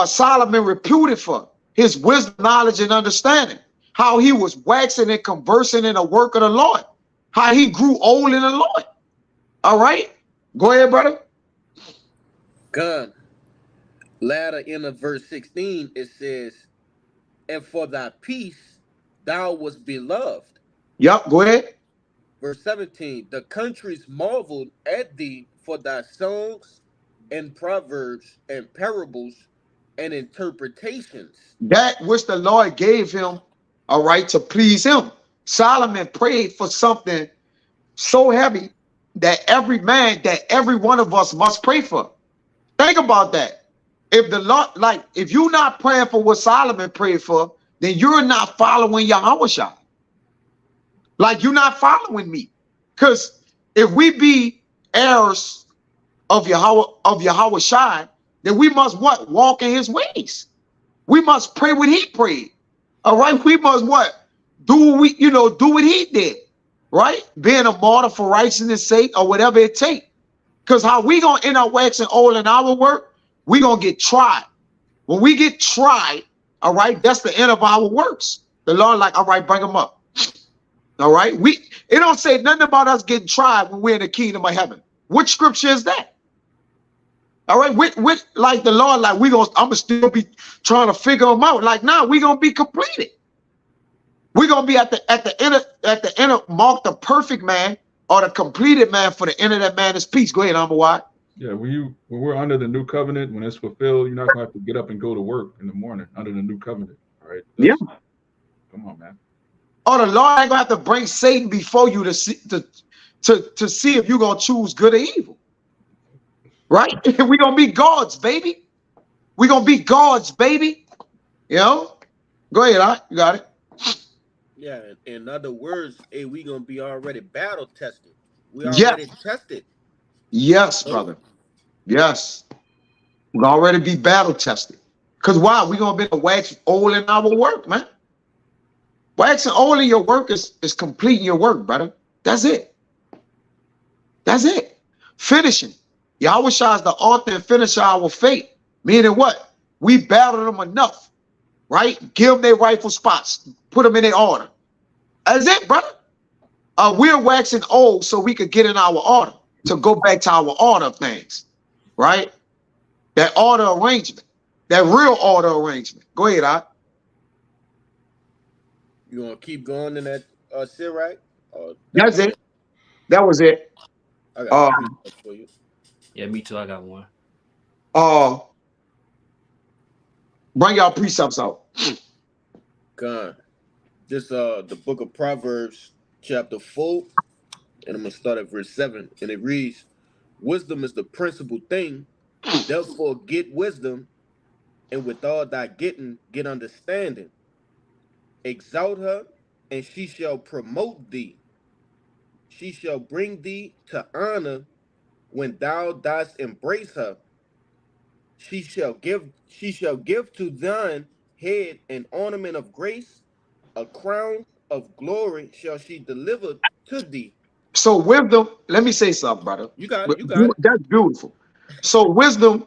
Solomon reputed for? His wisdom, knowledge, and understanding. How he was waxing and conversing in the work of the Lord. How he grew old in the Lord. All right, go ahead, brother. Gun. Latter end of verse 16, it says, and for thy peace thou wast beloved. Yep, go ahead. Verse 17, the countries marveled at thee for thy songs and proverbs and parables and interpretations. That which the Lord gave him, all right, to please him. Solomon prayed for something so heavy that every one of us must pray for. Think about that. If the Lord, if you're not praying for what Solomon prayed for, then you're not following Yahawashi. You're not following me. Because if we be heirs of Yahawashi, then we must what? Walk in his ways. We must pray what he prayed. All right. We must what? Do what he did. Right? Being a martyr for righteousness' sake or whatever it takes. Because how we gonna end up waxing old in our work? We gonna get tried. When we get tried, all right, that's the end of our works. The Lord all right, bring them up. All right, it don't say nothing about us getting tried when we're in the kingdom of heaven. Which scripture is that? All right, with the Lord, I'm gonna still be trying to figure them out. Nah, we gonna be completed. We're gonna be at the end of mark the perfect man or the completed man, for the end of that man is peace. Go ahead, Amawad. Yeah, when we're under the new covenant, when it's fulfilled, you're not gonna have to get up and go to work in the morning under the new covenant. All right. Yeah. Come on, man. Oh, the Lord ain't gonna have to bring Satan before you to see if you're gonna choose good or evil. Right? We're gonna be gods, baby. We're gonna be gods, baby. Go ahead, you got it. Yeah, in other words, we gonna be already battle tested. We already tested. Yes, brother. Yes. We'll already be battle tested. Because why? We're going to be wax old in our work, man. Waxing old in your work is completing your work, brother. That's it. That's it. Finishing. YAHAWASHI is the author and finisher of our fate. Meaning what? We battled them enough, right? Give them their rightful spots. Put them in their order. That's it, brother. We're waxing old so we could get in our order, to go back to our order of things, right? That order arrangement, that real order arrangement. Go ahead, Art. You want to keep going in that Sirach? That's it. That was it. I got for you. Yeah, me too. I got one. Bring y'all precepts out. God. This the book of Proverbs, chapter 4, and I'm gonna start at verse 7, and it reads, "Wisdom is the principal thing, therefore get wisdom, and with all thy getting, get understanding. Exalt her, and she shall promote thee. She shall bring thee to honor when thou dost embrace her. She shall give to thine head an ornament of grace, a crown of glory shall she deliver to thee." So wisdom, let me say something, brother. You got it. You got it. That's beautiful. So wisdom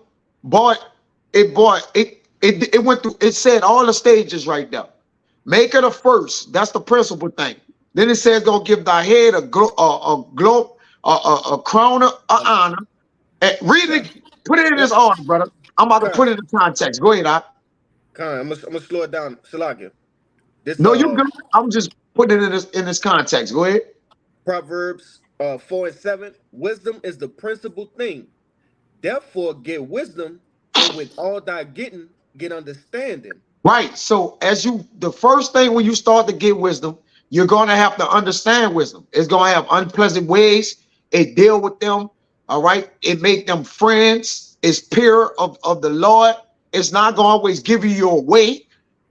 it went through, it said all the stages right there. Make it a first. That's the principal thing. Then it says, "Gonna give thy head a crown of honor." And read it, put it in this order, brother. I'm about to put it in context. Go ahead, Doc. I'm gonna slow it down, Shalakia. No, you good. I'm just putting it in this context. Go ahead. Proverbs 4 and 7. Wisdom is the principal thing. Therefore, get wisdom, and with all thy getting, get understanding. Right. So the first thing when you start to get wisdom, you're going to have to understand wisdom. It's going to have unpleasant ways. It deal with them. All right. It make them friends. It's pure of the Lord. It's not going to always give you your way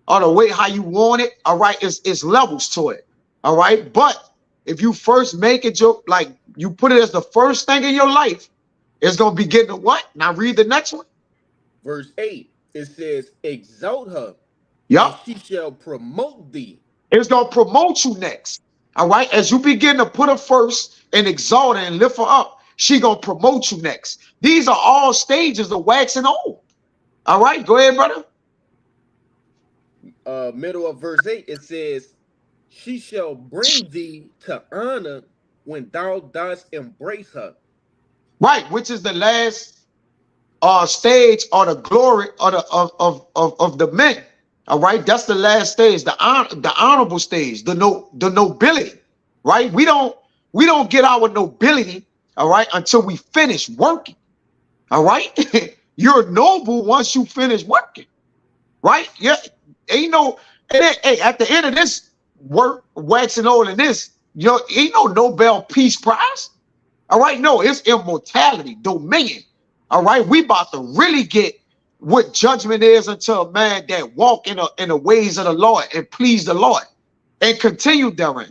or the way how you want it. All right. It's levels to it. All right. But if you first make it like you put it as the first thing in your life, it's going to be getting what? Now read the next one. Verse 8. It says, "Exalt her, and she shall promote thee." It's going to promote you next. All right. As you begin to put her first and exalt her and lift her up, she going to promote you next. These are all stages of waxing old. All right. Go ahead, brother. Middle of verse 8, it says, "She shall bring thee to honor when thou dost embrace her." Right. Which is the last stage or the glory or of the men. All right, that's the last stage, the honorable stage, the nobility. Right, we don't get our nobility, all right, until we finish working. All right, you're noble once you finish working. Right, yeah, ain't no, hey, at the end of this work, waxing old in this, ain't no Nobel Peace Prize. All right, no, it's immortality, dominion. All right, we about to really get what judgment is unto a man that walk in the ways of the Lord and please the Lord and continue therein.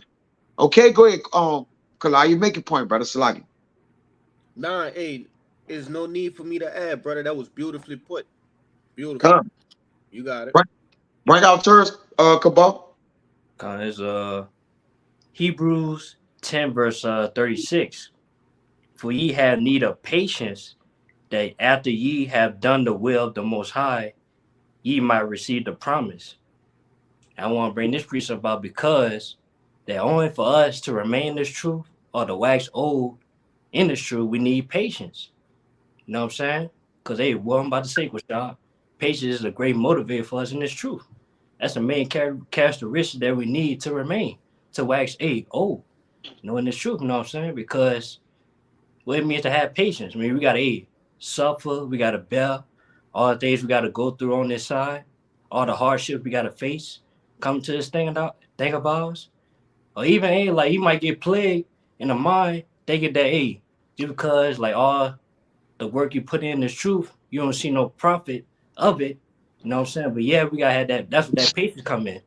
Okay, go ahead, Kalai, you make your point, brother. Salaki. Nah, hey, there's no need for me to add, brother. That was beautifully put. Beautiful. Come. You got it. Bring out yours, Kabal. It's Hebrews 10 verse 36. For ye have need of patience, that after ye have done the will of the Most High, ye might receive the promise. I want to bring this precept about because that only for us to remain in this truth or to wax old in this truth, we need patience. You know what I'm saying? Because what I'm about to say, Kwashab, patience is a great motivator for us in this truth. That's the main characteristic that we need to remain, to wax old. In this truth, you know what I'm saying? Because what it means to have patience. I mean, we got to suffer, we got to bear all the things we got to go through on this side, all the hardships we got to face, come to this thing of ours. Or even, like, you might get plagued in the mind thinking that, just because, like, all the work you put in this truth, you don't see no profit of it. You know what I'm saying? But yeah, we got to have that. That's what that patience come in.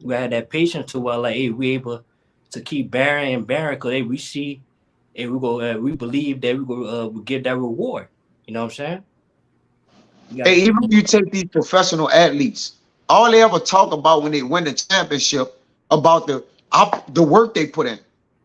We got to have that patience to where, like, we able to keep bearing and bearing because, we see, we believe that we get that reward. You know what I'm saying? Hey, even if you take these professional athletes, all they ever talk about when they win the championship about the work they put in.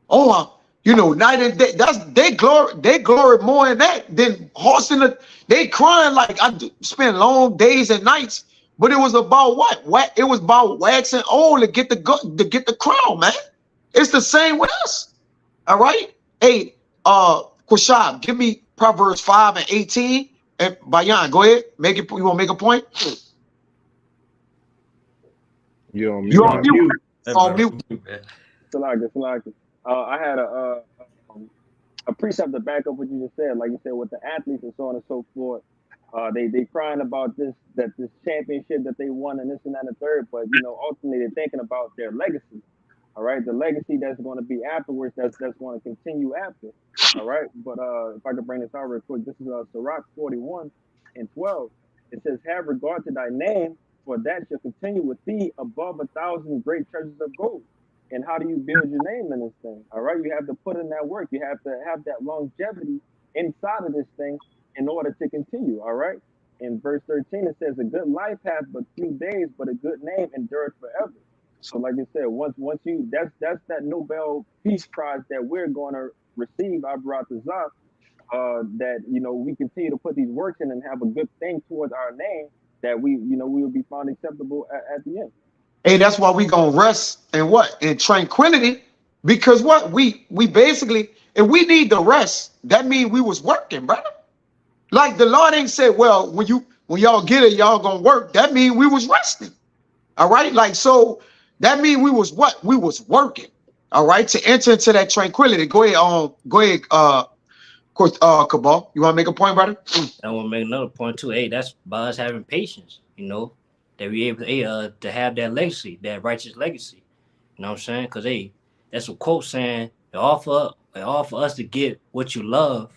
Oh, you know, night and day. They glory more in that than horsing they crying like I spend long days and nights. But it was about what? It was about waxing old to get the crown, man. It's the same with us. All right. Hey, Quashab, give me Proverbs 5 and 18. And Bayan, go ahead. Make it. You want to make a point? You're on You mute. on mute. Salakia. I had a precept to back up what you just said. Like you said, with the athletes and so on and so forth. They crying about this championship that they won and this and that and the third, but you know, ultimately they're thinking about their legacy. All right, the legacy that's going to be afterwards, that's going to continue after. All right, but if I could bring this out real quick, this is Sirach 41 and 12. It says, "Have regard to thy name, for that shall continue with thee above 1,000 great treasures of gold." And how do you build your name in this thing? All right, you have to put in that work. You have to have that longevity inside of this thing in order to continue. All right. In verse 13, it says, "A good life hath but few days, but a good name endureth forever." So, like I said, once you that's that Nobel Peace Prize that we're going to receive, Abratazak, that you know we continue to put these works in and have a good thing towards our name, that we will be found acceptable at the end. Hey, that's why we gonna rest in what? In tranquility, because what we basically, if we need the rest, that means we was working, brother. Like the Lord ain't said, well, when y'all get it, y'all gonna work. That means we was resting. All right, like so that means we was what? We was working. All right, to enter into that tranquility. Go ahead, Cabal. You want to make a point, brother? I want to make another point too. Hey, that's by us having patience. You know, that we able to have that legacy, that righteous legacy. You know what I'm saying? Because hey, that's a quote saying, in order for us to get what you love,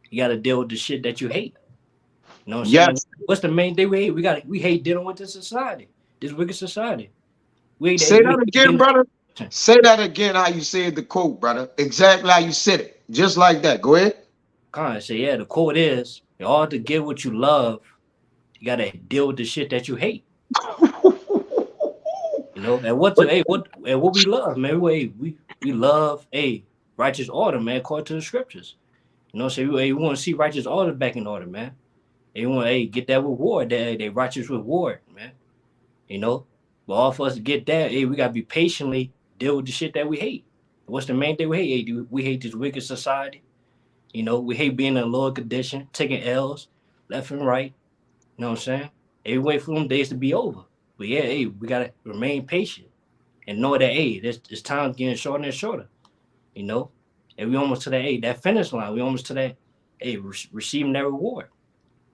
you got to deal with the shit that you hate. You know what I'm saying? What's the main thing we hate? We hate dealing with this society, this wicked society. Say that again, brother. Say that again. How you said the quote, brother? Exactly how you said it. Just like that. Go ahead. Kind say, yeah. The quote is, in order to get what you love, you got to deal with the shit that you hate. You know, and what we love, man. We love righteous order, man, according to the scriptures. You know, so we want to see righteous order back in order, man. They want to get that reward, that righteous reward, man. You know, but all for us to get that, we gotta be patiently deal with the shit that we hate. What's the main thing we hate? We hate this wicked society. You know, we hate being in a lower condition, taking L's left and right. You know what I'm saying? We wait for them days to be over. But yeah, we gotta remain patient and know that this time's getting shorter and shorter. You know, and we almost to that finish line. We almost to that receiving that reward.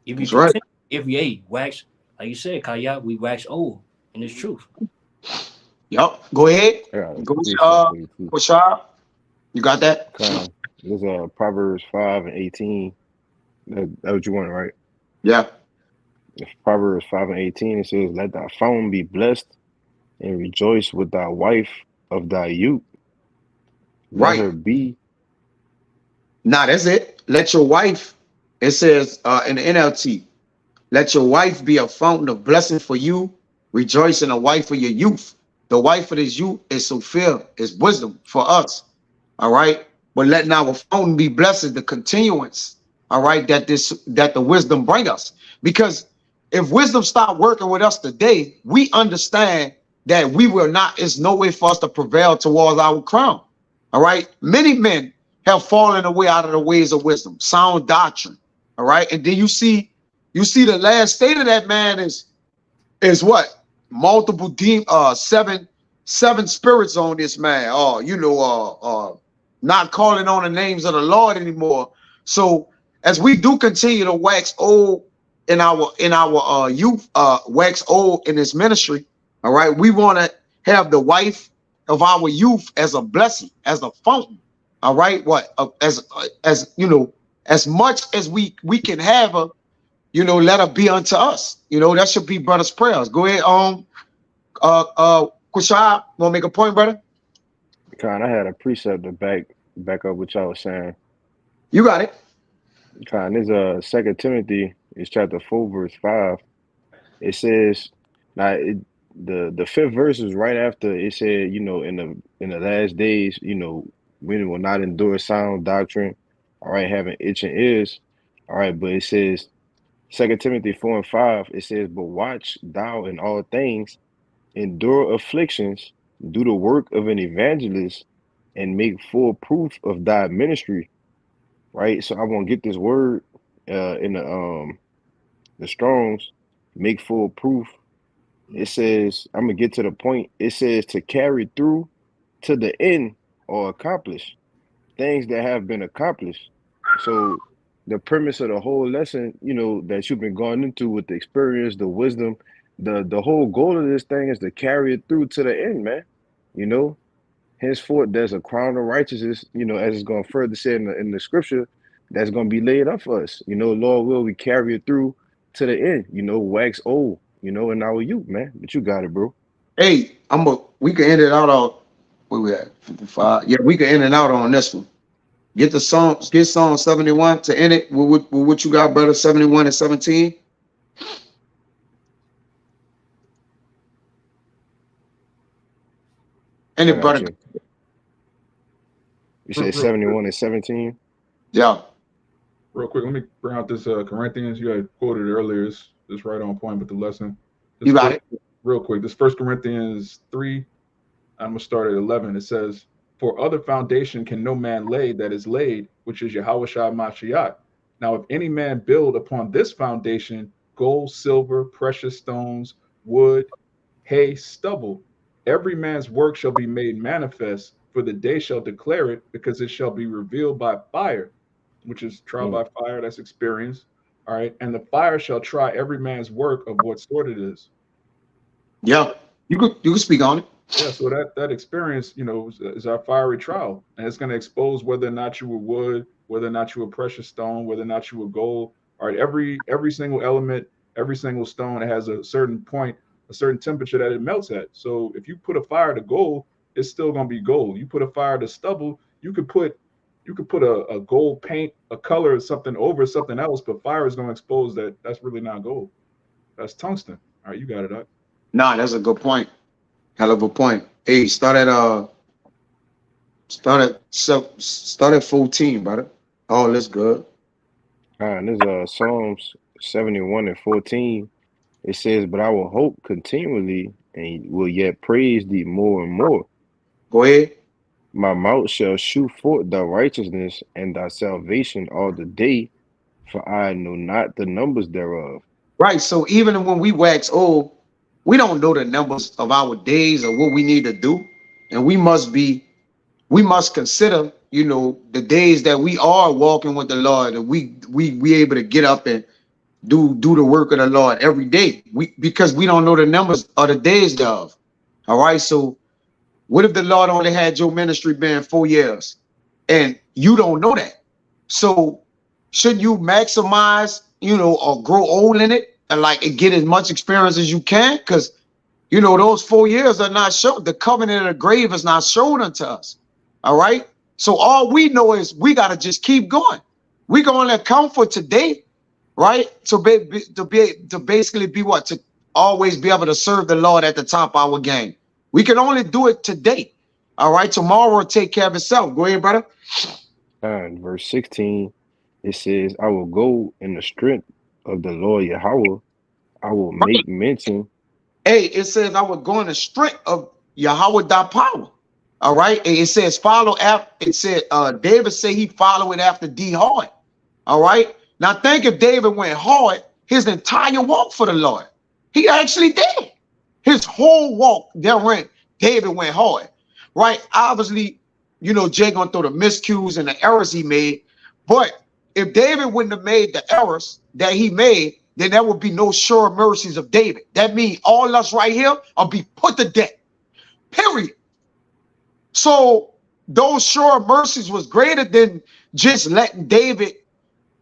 If you right. If you wax, like you said, Kaya, we wax old in this truth. Yep. Go ahead. Go Quashab. You got that? There's Proverbs 5 and 18. That's what you want, right? Yeah. Proverbs 5 and 18, it says, "Let thy fountain be blessed, and rejoice with thy wife of thy youth. Let her be." Nah, that's it. Let your wife, it says in the NLT, let your wife be a fountain of blessing for you. Rejoice in the wife of your youth. The wife of this youth is Sophia, is wisdom for us. All right. But let now a fountain be blessed, the continuance. All right, that the wisdom bring us. Because if wisdom stop working with us today, we understand that we will not, it's no way for us to prevail towards our crown. All right. Many men have fallen away out of the ways of wisdom, sound doctrine. All right. And then you see the last state of that man is what? Multiple seven spirits on this man. Not calling on the names of the Lord anymore. So as we do continue to wax old in our youth, wax old in this ministry, all right, we want to have the wife of our youth as a blessing, as a fountain. All right, as you know, as much as we can have her, you know, let her be unto us. You know, that should be brother's prayers. Go ahead, Quashab, want to make a point, brother? I had a precept to back up what y'all was saying. You got it. This is 2 Timothy It's chapter 4, verse 5. It says, now the fifth verse is right after it said, in the last days, women will not endure sound doctrine, all right, having itching ears. All right, but it says 2 Timothy 4 and 5, it says, but watch thou in all things, endure afflictions, do the work of an evangelist, and make full proof of thy ministry. Right. So I want to get this word in the Strongs, make full proof. It says, I'm gonna get to the point. It says to carry through to the end or accomplish things that have been accomplished. So the premise of the whole lesson, that you've been going into with the experience, the wisdom, the whole goal of this thing is to carry it through to the end, man. Henceforth, there's a crown of righteousness, as it's going to further say in the scripture, that's going to be laid up for us. Lord will we carry it through to the end, wax old, in our youth, man. But you got it, bro. Hey, we can end it out on where we at? 55. Yeah, we can end it out on this one. Get Psalm 71 to end it with what you got, brother. 71 and 17. And it, brother. You said 71 and 17? Yeah. Real quick, let me bring out this Corinthians. You had quoted earlier. It's right on point with the lesson. You got it. Real quick, this 1 Corinthians 3, I'm going to start at 11. It says, for other foundation can no man lay that is laid, which is YAHAWASHI Mashiach. Now, if any man build upon this foundation, gold, silver, precious stones, wood, hay, stubble, every man's work shall be made manifest, for the day shall declare it, because it shall be revealed by fire, which is trial by fire, that's experience. All right. And the fire shall try every man's work of what sort it is. Yeah. You could speak on it. Yeah, so that experience, is our fiery trial, and it's going to expose whether or not you were wood, whether or not you were precious stone, whether or not you were gold. All right, every single element, every single stone, it has a certain point, a certain temperature that it melts at. So if you put a fire to gold, it's still going to be gold. You put a fire to stubble, you could put a gold paint, a color or something over something else, but fire is going to expose that's really not gold. That's tungsten. All right, you got it, Doc. Nah, that's a good point. Hell of a point. Hey, start at 14, brother. Oh, that's good. And this Psalms 71 and 14. It says, but I will hope continually and will yet praise thee more and more. Go ahead. My mouth shall shew forth thy righteousness and thy salvation all the day, for I know not the numbers thereof. Right. So even when we wax old, we don't know the numbers of our days or what we need to do. And we must consider, the days that we are walking with the Lord, and we able to get up and do the work of the Lord every day. Because we don't know the numbers of the days thereof. All right. So what if the Lord only had your ministry been 4 years and you don't know that? So should you maximize, or grow old in it? And get as much experience as you can, because those 4 years are not shown. The covenant of the grave is not shown unto us. All right. So all we know is we got to just keep going. We can only account for today, right? To basically be what? To always be able to serve the Lord at the top of our game. We can only do it today. All right. Tomorrow will take care of itself. Go ahead, brother. In verse 16, it says, I will go in the strength of the Lord Yahawah. I will make mention. Hey, it says I will go in the strength of Yahawah thy power. All right. And it says follow after. It said David said he followed after D hard. All right. Now think if David went hard, his entire walk for the Lord. He actually did. His whole walk David went hard. Right. Obviously, Jay gonna throw the miscues and the errors he made. But if David wouldn't have made the errors that he made, then there would be no sure mercies of David. That means all us right here will be put to death. Period. So those sure mercies was greater than just letting David,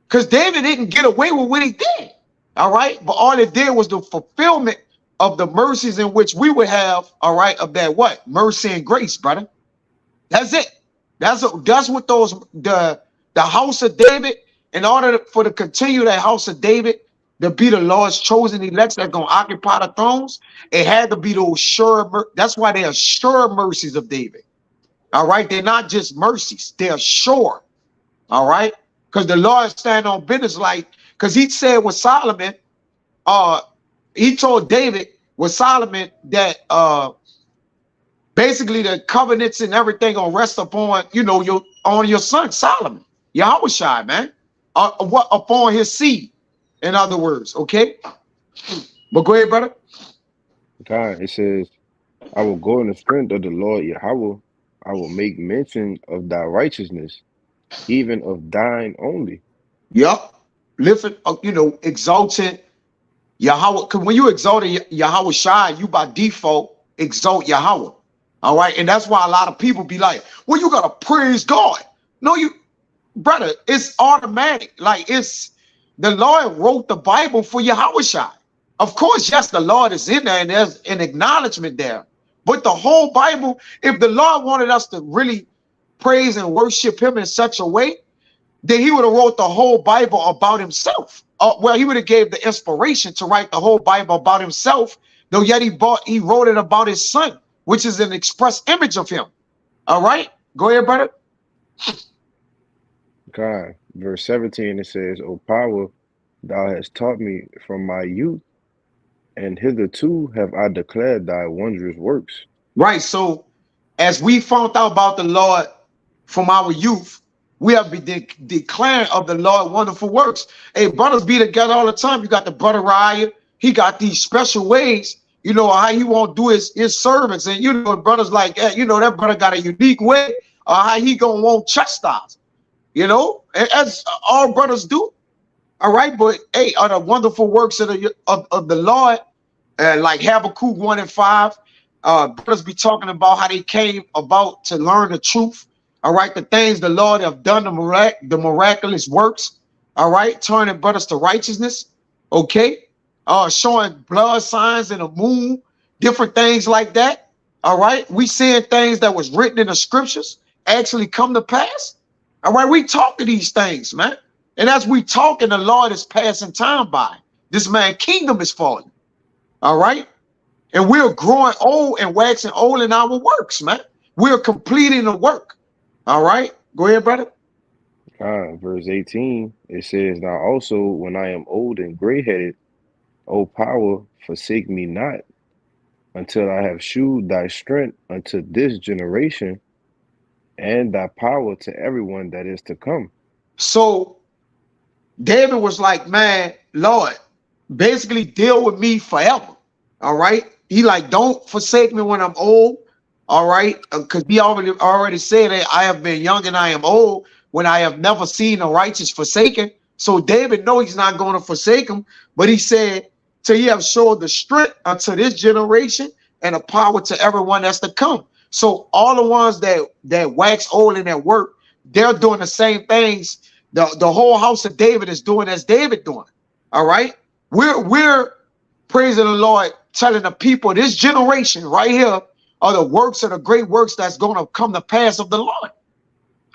because David didn't get away with what he did. All right. But all it did was the fulfillment of the mercies in which we would have, all right, of that what? Mercy and grace, brother. That's it. That's what those the house of David, in order to continue that house of David, to be the Lord's chosen elects that's going to occupy the thrones, it had to be those sure. That's why they are sure mercies of David. All right. They're not just mercies. They're sure. All right. Because the Lord stand on business like, because he said with Solomon, he told David with Solomon that basically the covenants and everything gonna rest upon, you know, your son Solomon, YAHAWASHI, man, what upon his seed. In other words, okay. But go ahead, brother. God, it says, I will go in the strength of the Lord Yahweh. I will make mention of thy righteousness, even of thine only. Yep. Listen, you know, exalting Yahweh. Because when you exalt YAHAWASHI, you by default exalt Yahweh. All right. And that's why a lot of people be like, well, you gotta praise God. No, you, brother, it's automatic. Like, it's the Lord wrote the Bible for YAHAWASHI. Of course, yes, the Lord is in there and there's an acknowledgement there. But the whole Bible, if the Lord wanted us to really praise and worship him in such a way, then he would have wrote the whole Bible about himself. Well, he would have gave the inspiration to write the whole Bible about himself, though yet he wrote it about his son, which is an express image of him. All right, go ahead, brother. God, verse 17, it says, O power, thou hast taught me from my youth, and hitherto have I declared thy wondrous works. Right. So as we found out about the Lord from our youth, we have been declaring of the Lord wonderful works. Hey, brothers be together all the time. You got the brother Riot. He got these special ways, you know, how he won't do his servants. And, you know, brothers like that, you know, that brother got a unique way how he gonna won't chastise, you know, as all brothers do. All right. But, hey, are the wonderful works of the Lord, like Habakkuk 1 and 5, brothers be talking about how they came about to learn the truth. All right, the things the Lord have done, the miraculous works. All right, turning brothers to righteousness. Okay, showing blood signs in the moon, different things like that. All right, we seeing things that was written in the scriptures actually come to pass. All right, we talk to these things, man, and as we talk, and the Lord is passing time by. This man's kingdom is falling. All right, and we're growing old and waxing old in our works, man. We're completing the work. All right, go ahead, brother. Verse 18, it says, Now also, when I am old and gray-headed, O power, forsake me not, until I have shewed thy strength unto this generation, and thy power to everyone that is to come. So David was like, man, Lord, basically deal with me forever. All right. He like, don't forsake me when I'm old. All right. Because he already said that I have been young and I am old when I have never seen a righteous forsaken. So David know he's not going to forsake him. But he said, till he have showed the strength unto this generation and the power to everyone that's to come. So all the ones that wax old in their work, they're doing the same things. The whole house of David is doing as David doing. All right. We're praising the Lord, telling the people, this generation right here are the works of the great works that's going to come to pass of the Lord.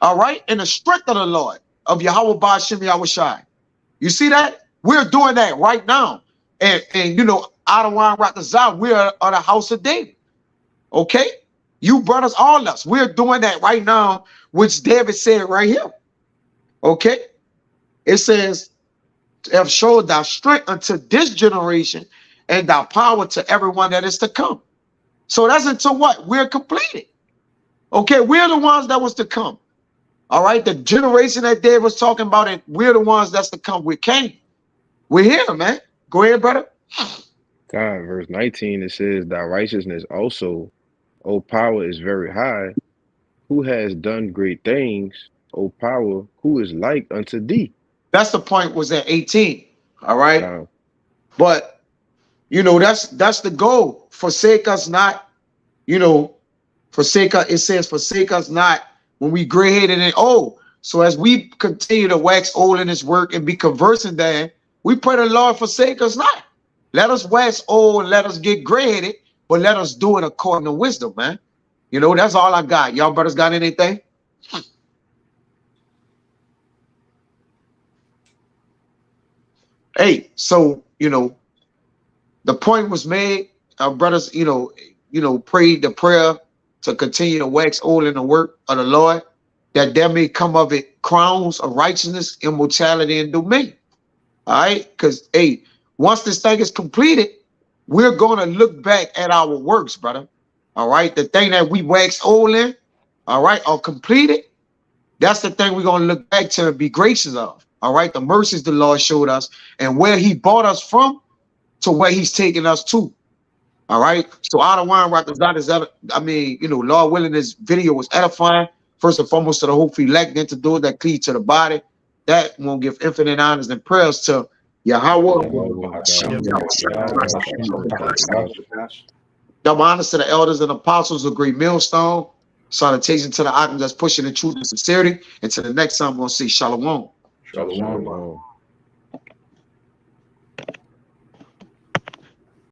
All right. And the strength of the Lord of YAHAWAH bahasham YAHAWASHI. You see that? We're doing that right now. And you know, Adawan Rakazah, we are the house of David. Okay. You brothers, all us, we're doing that right now, which David said right here. Okay. It says, have showed thy strength unto this generation and thy power to everyone that is to come. So that's until what? We're completed. Okay, we're the ones that was to come. All right, the generation that David was talking about, and we're the ones that's to come. We came. We're here, man. Go ahead, brother. God, verse 19, it says, Thy righteousness also, O power, is very high. Who has done great things, O power, who is like unto thee? That's the point, was at 18. All right. But you know, that's the goal. Forsake us not, you know, forsake us, it says, forsake us not when we gray-headed and old. So as we continue to wax old in this work and be conversing there, we pray the Lord forsake us not. Let us wax old and let us get gray-headed, but let us do it according to wisdom, man. You know, that's all I got. Y'all brothers got anything? Hey, so the point was made. Our brothers, prayed the prayer to continue to wax oil in the work of the Lord, that there may come of it crowns of righteousness, immortality, and domain. All right, because once this thing is completed, we're going to look back at our works, brother. All right, the thing that we wax oil in, all right, or completed, that's the thing we're going to look back to and be gracious of. All right, the mercies the Lord showed us and where he brought us from to where he's taking us to. All right, so out of wine rock is not as Lord willing, this video was edifying, first and foremost to the hopeful elect, then to those that cleave to the body. That won't give infinite honors and prayers to Yahawah. Double honors to the elders and apostles of Great Millstone. Salutation to the items that's pushing the truth and sincerity. And to the next time, I'm going to say Shalawam. Shalawam.